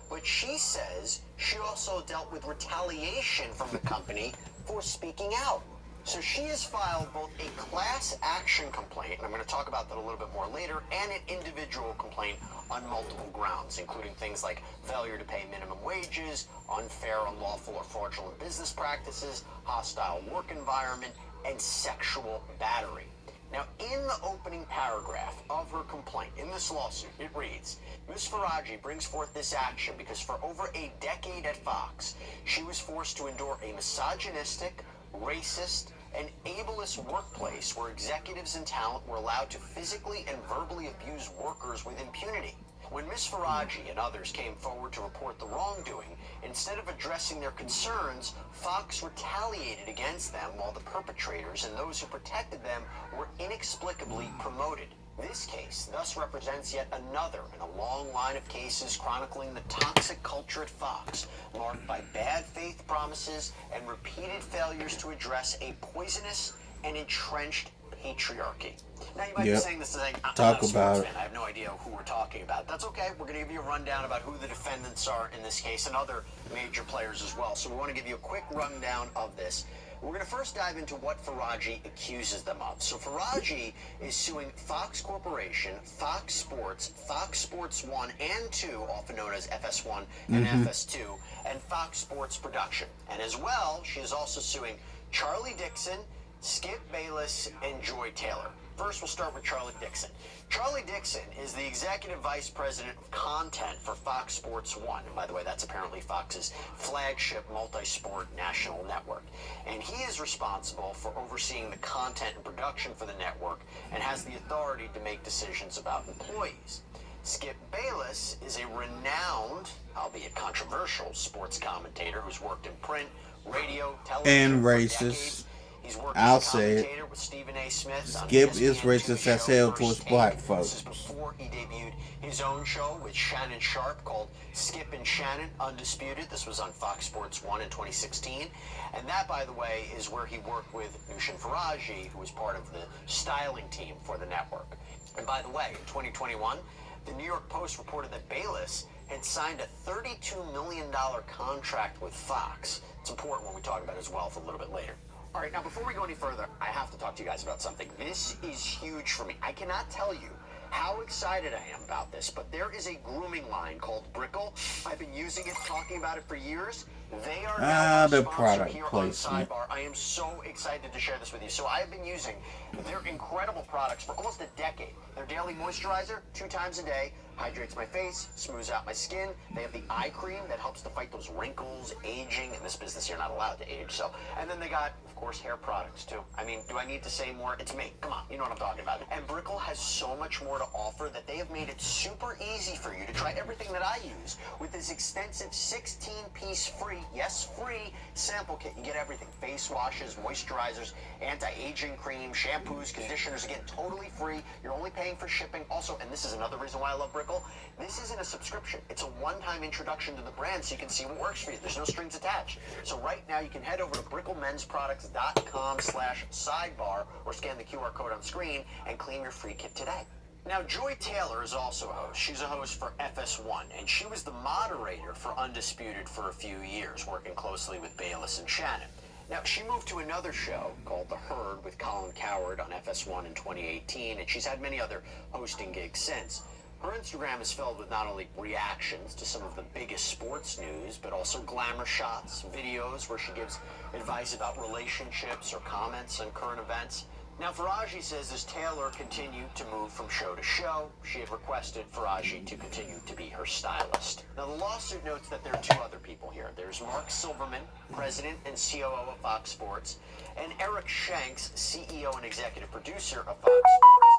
but she says she also dealt with retaliation from the company for speaking out. So she has filed both a class action complaint, and I'm going to talk about that a little bit more later, and an individual complaint on multiple grounds, including things like failure to pay minimum wages, unfair, unlawful, or fraudulent business practices, hostile work environment, and sexual battery. Now, in the opening paragraph of her complaint, in this lawsuit, it reads, Ms. Faraji brings forth this action because for over a decade at Fox, she was forced to endure a misogynistic, racist, and ableist workplace where executives and talent were allowed to physically and verbally abuse workers with impunity. When Ms. Faraji and others came forward to report the wrongdoing, instead of addressing their concerns, Fox retaliated against them while the perpetrators and those who protected them were inexplicably promoted. This case thus represents yet another in a long line of cases chronicling the toxic culture at Fox, marked by bad faith promises and repeated failures to address a poisonous and entrenched patriarchy. Now you might be saying this is like, talk about it. I have no idea who we're talking about. That's okay. We're going to give you a rundown about who the defendants are in this case and other major players as well. So we want to give you a quick rundown of this. We're going to first dive into what Faraji accuses them of. So Faraji is suing Fox Corporation, Fox Sports, Fox Sports 1 and 2, often known as FS1 and FS2, and Fox Sports Production. And as well, she is also suing Charie Dixon, Skip Bayless, and Joy Taylor. First, we'll start with Charie Dixon. Charie Dixon is the executive vice president of content for Fox Sports 1. And by the way, that's apparently Fox's flagship multi-sport national network. And he is responsible for overseeing the content and production for the network and has the authority to make decisions about employees. Skip Bayless is a renowned, albeit controversial, sports commentator who's worked in print, radio, television, And for racist. decades. He's worked I'll as a say it. commentator with Stephen A. Smith on Skip ESPN is racist show as hell First towards Take. black This folks. is before he debuted his own show with Shannon Sharp called Skip and Shannon Undisputed. This was on Fox Sports 1 in 2016. And that, by the way, is where he worked with Nushin Faraji, who was part of the styling team for the network. And by the way, in 2021, the New York Post reported that Bayless had signed a $32 million contract with Fox. It's important when we talk about his wealth a little bit later. All right, now before we go any further, I have to talk to you guys about something. This is huge for me. I cannot tell you how excited I am about this, but there is a grooming line called Brickle. I've been using it, talking about it for years. They are now the our sponsor product here placement. on Sidebar. I am so excited to share this with you. So I've been using their incredible products for almost a decade. Their daily moisturizer, 2 times a day, hydrates my face, smooths out my skin. They have the eye cream that helps to fight those wrinkles, aging. In this business, you're not allowed to age. So, and then they got, of course, hair products too. I mean, do I need to say more? It's me. Come on, you know what I'm talking about. And Brickle has so much more to offer that they have made it super easy for you to try everything that I use with this extensive 16-piece free, yes, free sample kit. You get everything: face washes, moisturizers, anti-aging cream, shampoos, conditioners. Again, totally free. You're only paying for shipping. Also, and this is another reason why I love Brickle, this isn't a subscription. It's a one-time introduction to the brand so you can see what works for you. There's no strings attached. So right now you can head over to bricklemensproducts.com/sidebar or scan the QR code on screen and claim your free kit today. Now, Joy Taylor is also a host. She's a host for FS1, and she was the moderator for Undisputed for a few years, working closely with Bayless and Shannon. Now, she moved to another show called The Herd with Colin Cowherd on FS1 in 2018, and she's had many other hosting gigs since. Her Instagram is filled with not only reactions to some of the biggest sports news, but also glamour shots, videos where she gives advice about relationships or comments on current events. Now, Faraji says as Taylor continued to move from show to show, she had requested Faraji to continue to be her stylist. Now, the lawsuit notes that there are 2 other people here. There's Mark Silverman, president and COO of Fox Sports, and Eric Shanks, CEO and executive producer of Fox Sports.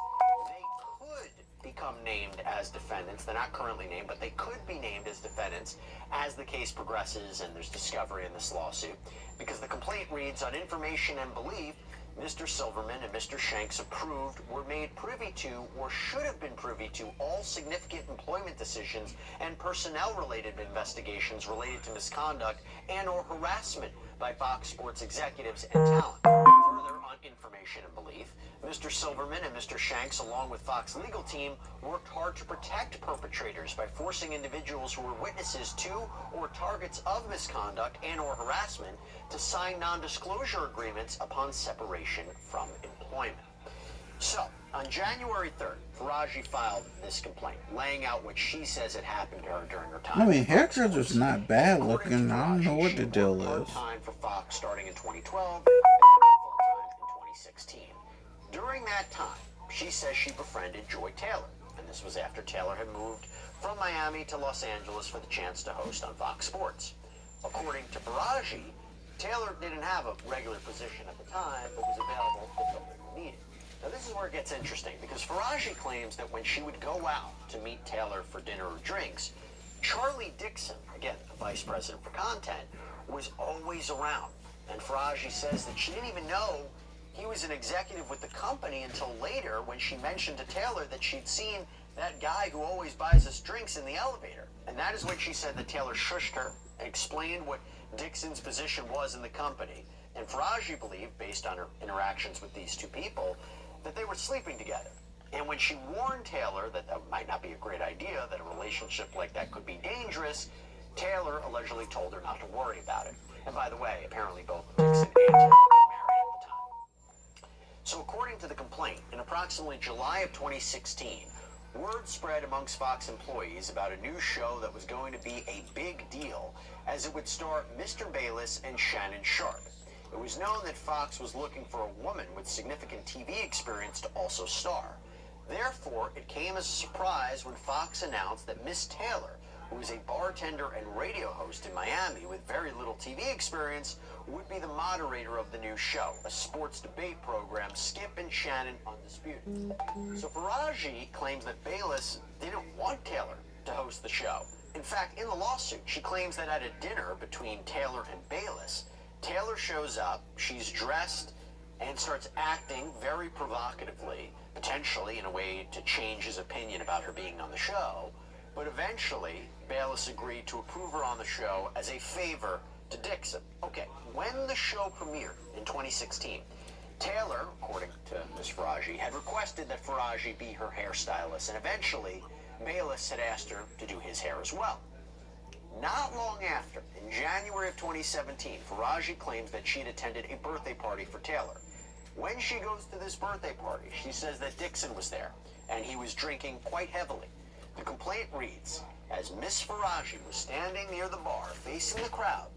They could become named as defendants. They're not currently named, but they could be named as defendants as the case progresses and there's discovery in this lawsuit. Because the complaint reads, on information and belief, Mr. Silverman and Mr. Shanks approved, were made privy to, or should have been privy to, all significant employment decisions and personnel-related investigations related to misconduct and or harassment by Fox Sports executives and talent. Further, on information and belief, Mr. Silverman and Mr. Shanks, along with Fox legal team, worked hard to protect perpetrators by forcing individuals who were witnesses to or targets of misconduct and or harassment to sign non-disclosure agreements upon separation from employment. So, on January 3rd, Faraji filed this complaint, laying out what she says had happened to her during her time. I mean, haircuts was not bad looking. I don't know what the deal is. Part-time for Fox starting in 2012 and then full-time in 2016. During that time, she says she befriended Joy Taylor, and this was after Taylor had moved from Miami to Los Angeles for the chance to host on Fox Sports. According to Faraji, Taylor didn't have a regular position at the time, but was available to fill the need. Now, this is where it gets interesting, because Faraji claims that when she would go out to meet Taylor for dinner or drinks, Charie Dixon, again, the vice president for content, was always around. And Faraji says that she didn't even know he was an executive with the company until later when she mentioned to Taylor that she'd seen that guy who always buys us drinks in the elevator. And that is when she said that Taylor shushed her and explained what Dixon's position was in the company. And Faraji believed, based on her interactions with these 2 people, that they were sleeping together. And when she warned Taylor that that might not be a great idea, that a relationship like that could be dangerous, Taylor allegedly told her not to worry about it. And by the way, apparently both Dixon and Taylor were married at the time. So according to the complaint, in approximately July of 2016, word spread amongst Fox employees about a new show that was going to be a big deal, as it would star Mr. Bayless and Shannon Sharp. It was known that Fox was looking for a woman with significant TV experience to also star. Therefore, it came as a surprise when Fox announced that Miss Taylor, who is a bartender and radio host in Miami with very little TV experience, would be the moderator of the new show, a sports debate program, Skip and Shannon Undisputed. So Faraji claims that Bayless didn't want Taylor to host the show. In fact, in the lawsuit, she claims that at a dinner between Taylor and Bayless, Taylor shows up, she's dressed, and starts acting very provocatively, potentially in a way to change his opinion about her being on the show. But eventually, Bayless agreed to approve her on the show as a favor to Dixon. Okay, when the show premiered in 2016, Taylor, according to Ms. Faraji, had requested that Faraji be her hairstylist, and eventually, Bayless had asked her to do his hair as well. Not long after, in January of 2017, Faraji claims that she'd attended a birthday party for Taylor. When she goes to this birthday party, she says that Dixon was there, and he was drinking quite heavily. The complaint reads, as Miss Faraji was standing near the bar facing the crowd,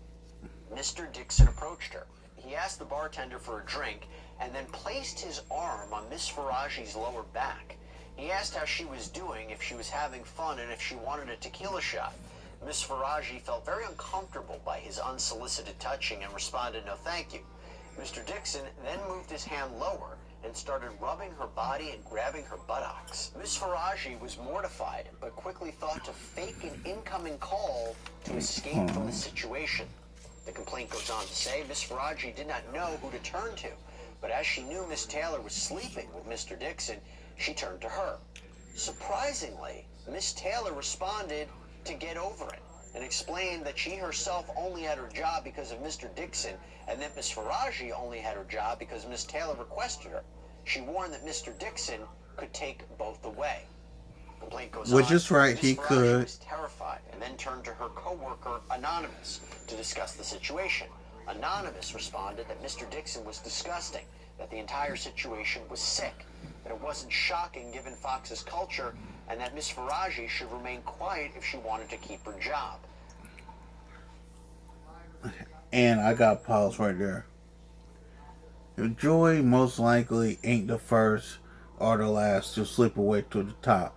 Mr. Dixon approached her. He asked the bartender for a drink and then placed his arm on Miss Faraji's lower back. He asked how she was doing, if she was having fun, and if she wanted a tequila shot. Miss Faraji felt very uncomfortable by his unsolicited touching and responded, no thank you. Mr. Dixon then moved his hand lower and started rubbing her body and grabbing her buttocks. Miss Faraji was mortified, but quickly thought to fake an incoming call to escape from the situation. The complaint goes on to say Miss Faraji did not know who to turn to, but as she knew Miss Taylor was sleeping with Mr. Dixon, she turned to her. Surprisingly, Miss Taylor responded to get over it and explained that she herself only had her job because of Mr. Dixon, and that Miss Faraji only had her job because Miss Taylor requested her. She warned that Mr. Dixon could take both away. The complaint goes Which on. is right, Miss he Faraji could. was terrified and then turned to her co-worker Anonymous to discuss the situation. Anonymous responded that Mr. Dixon was disgusting, that the entire situation was sick, that it wasn't shocking given Fox's culture, and that Miss Faraji should remain quiet if she wanted to keep her job. And I got pause right there. Joy most likely ain't the first or the last to slip away to the top.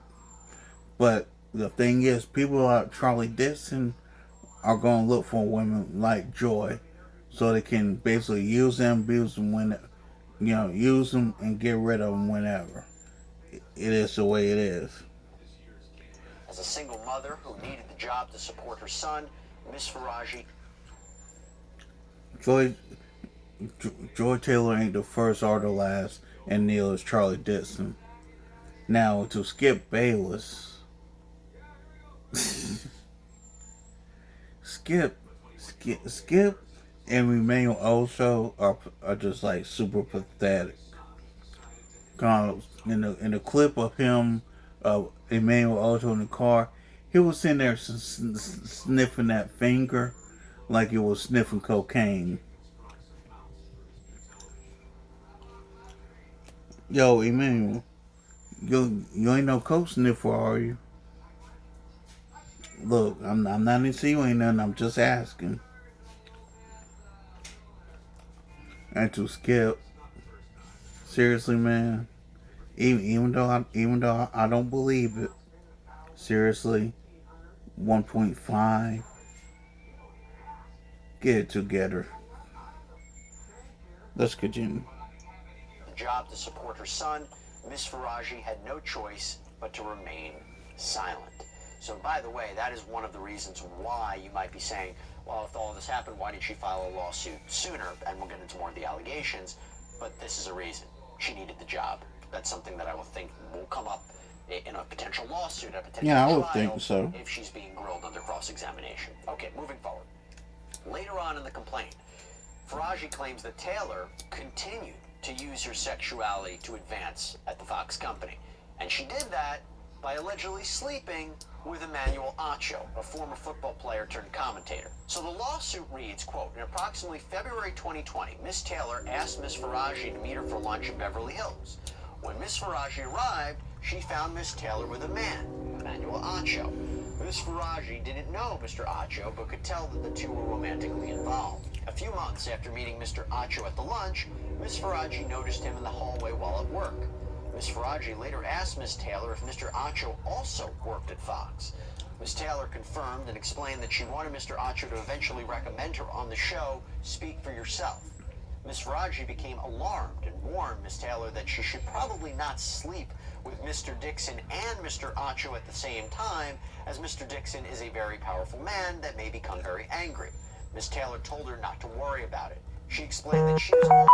But the thing is, people like Charie Dixon are going to look for women like Joy so they can basically use them, abuse them when, use them and get rid of them whenever. It is the way it is. As a single mother who needed the job to support her son, Miss Faraji. Joy Taylor ain't the first or the last, and neither is Charie Dixon. Now, to Skip Bayless. Skip and Emanuel Acho are just like super pathetic. In the clip of him, Emanuel Acho in the car, he was sitting there sniffing that finger like it was sniffing cocaine. Yo, Emanuel, you ain't no coke sniffer, are you? Look, I'm not insinuating nothing. I'm just asking. And to Skip, seriously, man. Even though I don't believe it, seriously, 1.5. Get it together. Let's continue. The job to support her son, Miss Faraji had no choice but to remain silent. So, by the way, that is one of the reasons why you might be saying, well, if all this happened, why did she file a lawsuit sooner? And we'll get into more of the allegations. But this is a reason. She needed the job. That's something that I will think will come up in a potential lawsuit, a potential trial, I would trial, think so. if she's being grilled under cross-examination. Okay, moving forward. Later on in the complaint, Faraji claims that Taylor continued to use her sexuality to advance at the Fox company. And she did that by allegedly sleeping with Emanuel Acho, a former football player turned commentator. So the lawsuit reads, quote, in approximately February 2020, Miss Taylor asked Miss Faraji to meet her for lunch in Beverly Hills. When Miss Faraji arrived, she found Miss Taylor with a man, Emanuel Acho. Miss Faraji didn't know Mr. Acho, but could tell that the two were romantically involved. A few months after meeting Mr. Acho at the lunch, Miss Faraji noticed him in the hallway while at work. Miss Faraji later asked Miss Taylor if Mr. Acho also worked at Fox. Miss Taylor confirmed and explained that she wanted Mr. Acho to eventually recommend her on the show, Speak for Yourself. Miss Faraji became alarmed and warned Miss Taylor that she should probably not sleep with Mr. Dixon and Mr. Acho at the same time, as Mr. Dixon is a very powerful man that may become very angry. Miss Taylor told her not to worry about it. She explained that she was also now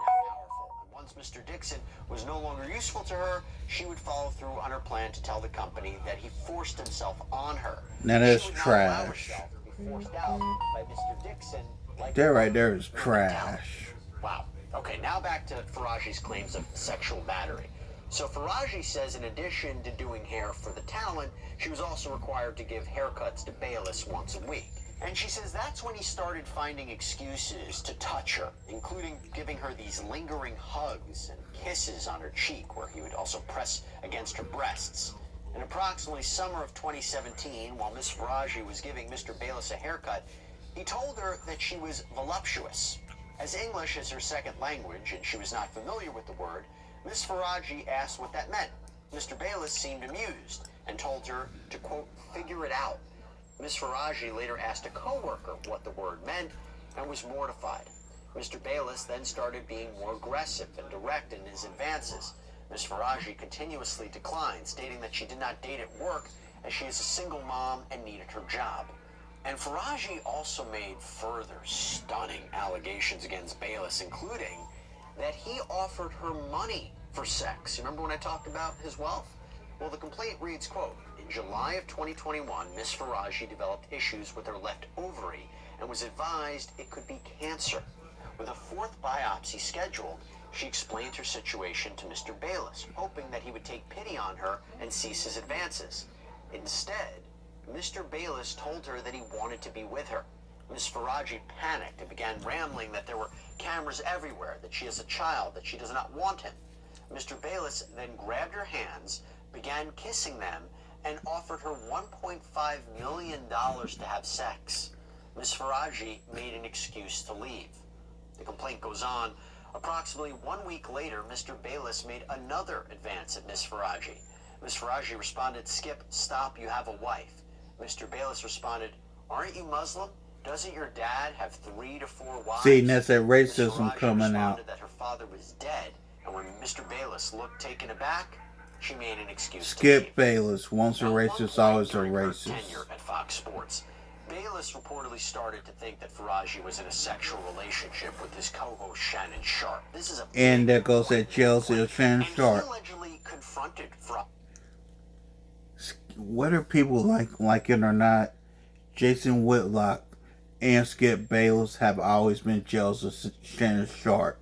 powerful, and once Mr. Dixon was no longer useful to her, she would follow through on her plan to tell the company that he forced himself on her. Now that's She would not allow trash. herself to be forced out by Mr. Dixon. Like That right there is trash. Wow. Okay, now back to Faraji's claims of sexual battery. So Faraji says in addition to doing hair for the talent, she was also required to give haircuts to Bayless once a week. And she says that's when he started finding excuses to touch her, including giving her these lingering hugs and kisses on her cheek, where he would also press against her breasts. In approximately summer of 2017, while Miss Faraji was giving Mr. Bayless a haircut, he told her that she was voluptuous. As English is her second language, and she was not familiar with the word, Miss Faraji asked what that meant. Mr. Bayless seemed amused and told her to, quote, figure it out. Miss Faraji later asked a co-worker what the word meant and was mortified. Mr. Bayless then started being more aggressive and direct in his advances. Miss Faraji continuously declined, stating that she did not date at work as she is a single mom and needed her job. And Faraji also made further stunning allegations against Bayless, including that he offered her money for sex. You remember when I talked about his wealth? Well, the complaint reads, quote, in July of 2021, Miss Faraji developed issues with her left ovary and was advised it could be cancer. With a fourth biopsy scheduled, she explained her situation to Mr. Bayless, hoping that he would take pity on her and cease his advances. Instead, Mr. Bayless told her that he wanted to be with her. Miss Faraji panicked and began rambling that there were cameras everywhere, that she has a child, that she does not want him. Mr. Bayless then grabbed her hands, began kissing them, and offered her $1.5 million to have sex. Miss Faraji made an excuse to leave. The complaint goes on. Approximately 1 week later, Mr. Bayless made another advance at Miss Faraji. Miss Faraji responded, Skip, stop, you have a wife. Mr. Bayless responded, aren't you Muslim? Doesn't your dad have 3 to 4 wives? See, that's that racism coming out. That her father was dead, and when Mr. Bayless looked taken aback, she made an excuse Skip to leave. Bayless. Once a racist, always a racist. Tenure at Fox Sports, Bayless reportedly started to think that Faraji was in a sexual relationship with his co-host Shannon Sharp. This is a and there goes that jealousy of Shannon Sharp. He allegedly confronted Faraji. Whether people like it or not, Jason Whitlock and Skip Bayless have always been jealous of Shannon Sharp.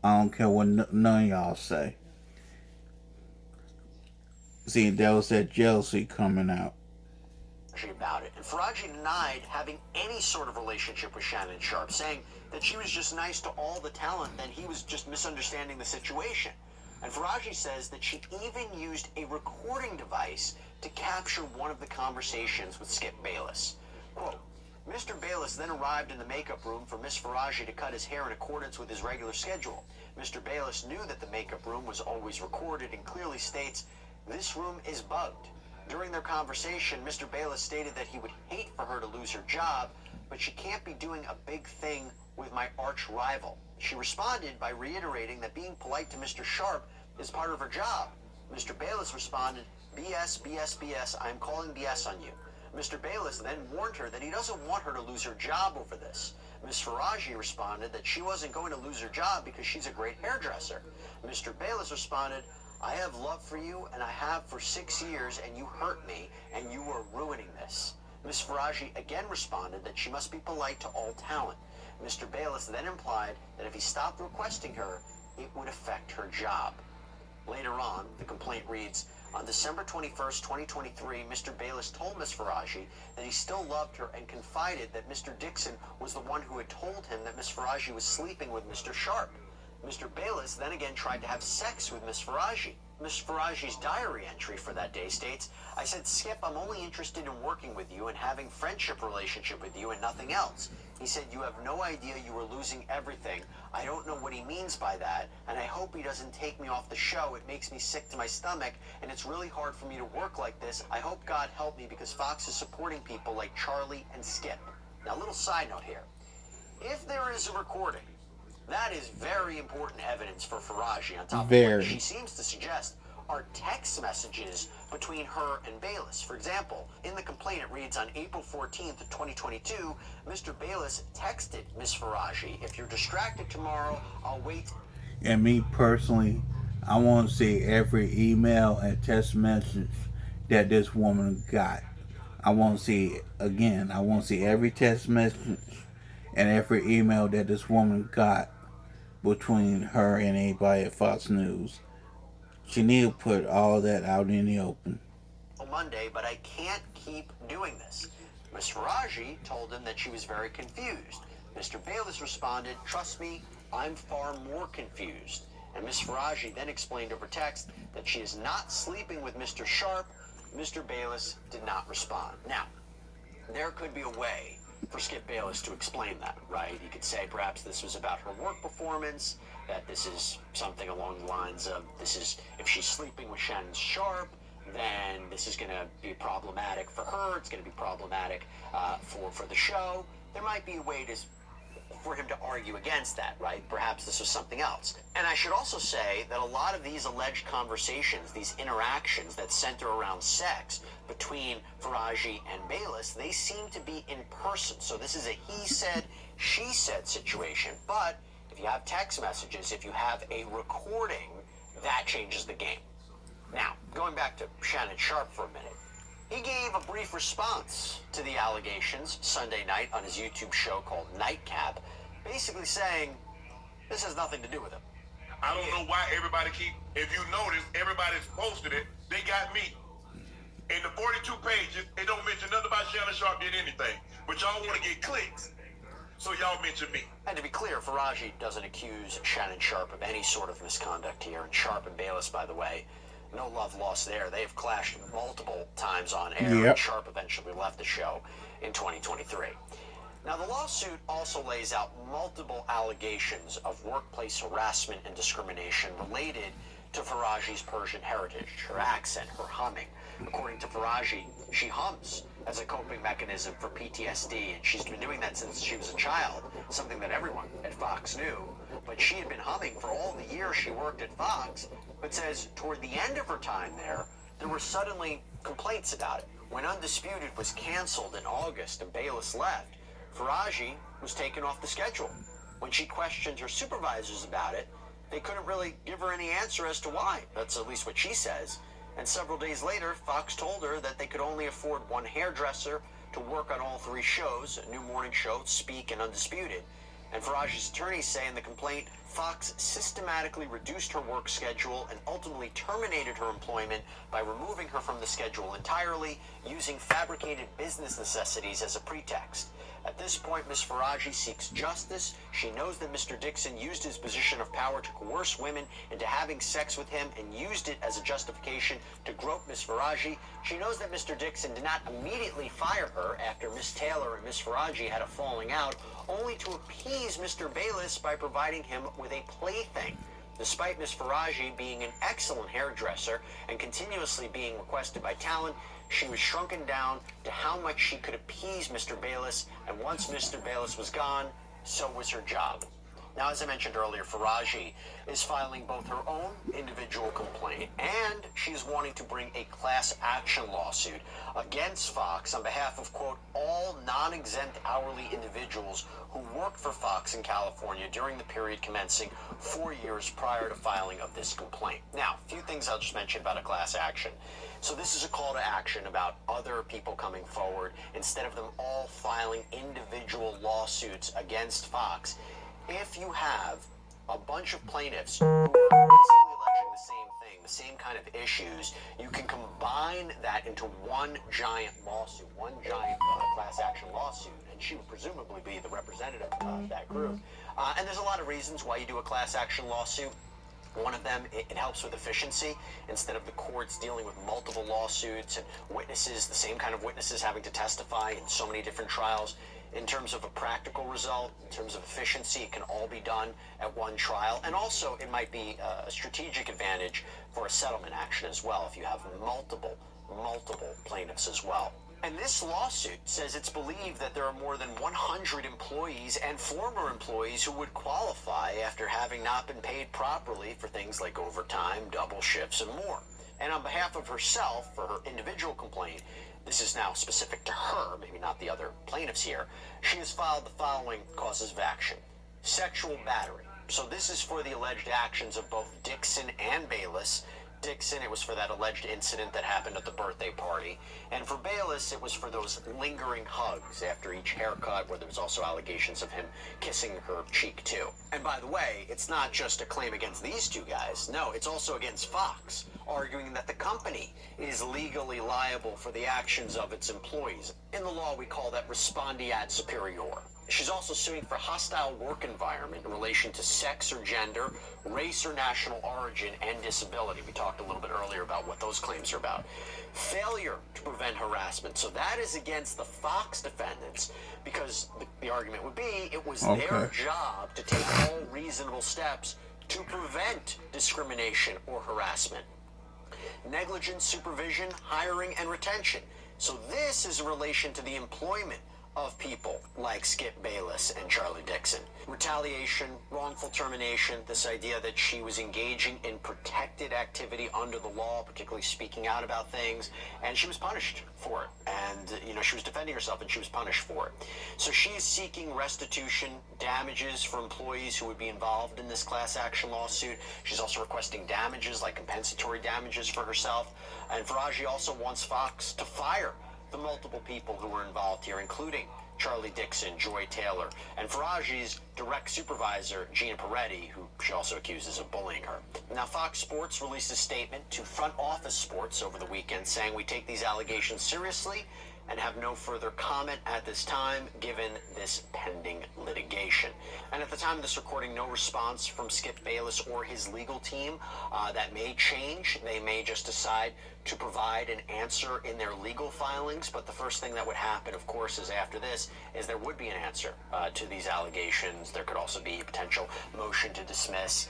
I don't care what none of y'all say. See, there was that jealousy coming out. About it. And Faraji denied having any sort of relationship with Shannon Sharp, saying that she was just nice to all the talent and he was just misunderstanding the situation. And Faraji says that she even used a recording device to capture one of the conversations with Skip Bayless. Quote, Mr. Bayless then arrived in the makeup room for Miss Faraji to cut his hair in accordance with his regular schedule. Mr. Bayless knew that the makeup room was always recorded and clearly states, this room is bugged. During their conversation, Mr. Bayless stated that he would hate for her to lose her job, but she can't be doing a big thing with my arch rival. She responded by reiterating that being polite to Mr. Sharp is part of her job. Mr. Bayless responded, BS, BS, BS, I am calling BS on you. Mr. Bayless then warned her that he doesn't want her to lose her job over this. Ms. Faraji responded that she wasn't going to lose her job because she's a great hairdresser. Mr. Bayless responded, I have love for you, and I have for 6 years, and you hurt me, and you are ruining this. Ms. Faraji again responded that she must be polite to all talent. Mr. Bayless then implied that if he stopped requesting her, it would affect her job. Later on, the complaint reads, on December 21st, 2023, Mr. Bayless told Ms. Faraji that he still loved her and confided that Mr. Dixon was the one who had told him that Ms. Faraji was sleeping with Mr. Sharp. Mr. Bayless then again tried to have sex with Ms. Faraji. Ms. Faraji's diary entry for that day states, I said, Skip, I'm only interested in working with you and having friendship relationship with you and nothing else. He said, you have no idea you were losing everything. I don't know what he means by that, and I hope he doesn't take me off the show. It makes me sick to my stomach, and it's really hard for me to work like this. I hope God help me because Fox is supporting people like Charlie and Skip. Now, a little side note here. If there is a recording, that is very important evidence for Faraji on top of what she seems to suggest are text messages between her and Bayless. For example, in the complaint it reads, on April 14th, 2022, Mr. Bayless texted Miss Faraji, if you're distracted tomorrow, I'll wait. And me personally, I want to see every email and text message that this woman got. I want to see, again, I want to see every text message and every email that this woman got between her and anybody at Fox News. She need to put all that out in the open. Monday, but I can't keep doing this. Ms. Faraji told him that she was very confused. Mr. Bayless responded, trust me, I'm far more confused. And Ms. Faraji then explained over text that she is not sleeping with Mr. Sharp. Mr. Bayless did not respond. Now, there could be a way for Skip Bayless to explain that, right? He could say perhaps this was about her work performance, that this is something along the lines of, this is, if she's sleeping with Shannon Sharp, then this is going to be problematic for her. It's going to be problematic for the show. There might be a way for him to argue against that, right? Perhaps this was something else. And I should also say that a lot of these alleged conversations, these interactions that center around sex between Faraji and Bayless, they seem to be in person. So this is a he said, she said situation. But if you have text messages, if you have a recording, that changes the game. Now, going back to Shannon Sharp for a minute, he gave a brief response to the allegations Sunday night on his YouTube show called Nightcap, basically saying, this has nothing to do with him. I don't know why everybody if you notice, everybody's posted it, they got me. In the 42 pages, they don't mention nothing about Shannon Sharp did anything, but y'all want to get clicks, so y'all mention me. And to be clear, Faraji doesn't accuse Shannon Sharp of any sort of misconduct here, and Sharp and Bayless, by the way, no love lost there. They have clashed multiple times on air. Yep. And Sharp eventually left the show in 2023. Now, the lawsuit also lays out multiple allegations of workplace harassment and discrimination related to Faraji's Persian heritage, her accent, her humming. According to Faraji, she hums as a coping mechanism for PTSD, and she's been doing that since she was a child, something that everyone at Fox knew. But she had been humming for all the years she worked at Fox, but says toward the end of her time there were suddenly complaints about it. When Undisputed was canceled in August and Bayless left, Faraji was taken off the schedule. When she questioned her supervisors about it, they couldn't really give her any answer as to why. That's at least what she says. And several days later, Fox told her that they could only afford one hairdresser to work on all three shows, a new morning show, Speak, and Undisputed. And Faraji's attorneys say in the complaint, Fox systematically reduced her work schedule and ultimately terminated her employment by removing her from the schedule entirely, using fabricated business necessities as a pretext. At this point, Ms. Faraji seeks justice. She knows that Mr. Dixon used his position of power to coerce women into having sex with him and used it as a justification to grope Ms. Faraji. She knows that Mr. Dixon did not immediately fire her after Ms. Taylor and Ms. Faraji had a falling out, only to appease Mr. Bayless by providing him with a plaything. Despite Ms. Faraji being an excellent hairdresser and continuously being requested by talent, she was shrunken down to how much she could appease Mr. Bayless, and once Mr. Bayless was gone, so was her job. Now, as I mentioned earlier, Faraji is filing both her own individual complaint and she's wanting to bring a class action lawsuit against Fox on behalf of, quote, all non-exempt hourly individuals who worked for Fox in California during the period commencing 4 years prior to filing of this complaint. Now, a few things I'll just mention about a class action. So this is a call to action about other people coming forward instead of them all filing individual lawsuits against Fox. If you have a bunch of plaintiffs who are basically alleging the same thing, the same kind of issues, you can combine that into one giant lawsuit, one giant class action lawsuit, and she would presumably be the representative of that group. And there's a lot of reasons why you do a class action lawsuit. One of them, it helps with efficiency. Instead of the courts dealing with multiple lawsuits and witnesses, the same kind of witnesses having to testify in so many different trials, in terms of a practical result, in terms of efficiency, it can all be done at one trial. And also, it might be a strategic advantage for a settlement action as well if you have multiple plaintiffs as well. And this lawsuit says it's believed that there are more than 100 employees and former employees who would qualify after having not been paid properly for things like overtime, double shifts, and more. And on behalf of herself, for her individual complaint, this is now specific to her, maybe not the other plaintiffs here, she has filed the following causes of action. Sexual battery. So this is for the alleged actions of both Dixon and Bayless. Dixon, it was for that alleged incident that happened at the birthday party. And for Bayless, it was for those lingering hugs after each haircut, where there was also allegations of him kissing her cheek too. And by the way, it's not just a claim against these two guys. No, it's also against Fox, arguing that the company is legally liable for the actions of its employees. In the law, we call that respondeat superior. She's also suing for hostile work environment in relation to sex or gender, race or national origin, and disability. We talked a little bit earlier about what those claims are about. Failure to prevent harassment. So that is against the Fox defendants, because the argument would be it was their job to take all reasonable steps to prevent discrimination or harassment. Negligent supervision, hiring, and retention. So this is in relation to the employment of people like Skip Bayless and Charie Dixon. Retaliation, wrongful termination, this idea that she was engaging in protected activity under the law, particularly speaking out about things, and she was punished for it. And, she was defending herself and she was punished for it. So she is seeking restitution, damages for employees who would be involved in this class action lawsuit. She's also requesting damages, like compensatory damages for herself. And Faraji also wants Fox to fire the multiple people who were involved here, including Charie Dixon, Joy Taylor, and Faraji's direct supervisor, Gina Peretti, who she also accuses of bullying her. Now, Fox Sports released a statement to Front Office Sports over the weekend saying, "We take these allegations seriously and have no further comment at this time, given this pending litigation." And at the time of this recording, no response from Skip Bayless or his legal team. That may change. They may just decide to provide an answer in their legal filings. But the first thing that would happen, of course, is after this, is there would be an answer to these allegations. There could also be a potential motion to dismiss,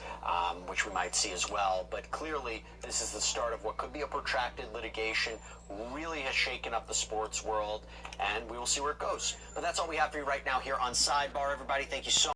which we might see as well. But clearly, this is the start of what could be a protracted litigation. Really has shaken up the sports world, and we will see where it goes. But that's all we have for you right now here on Sidebar, everybody. Thank you so much.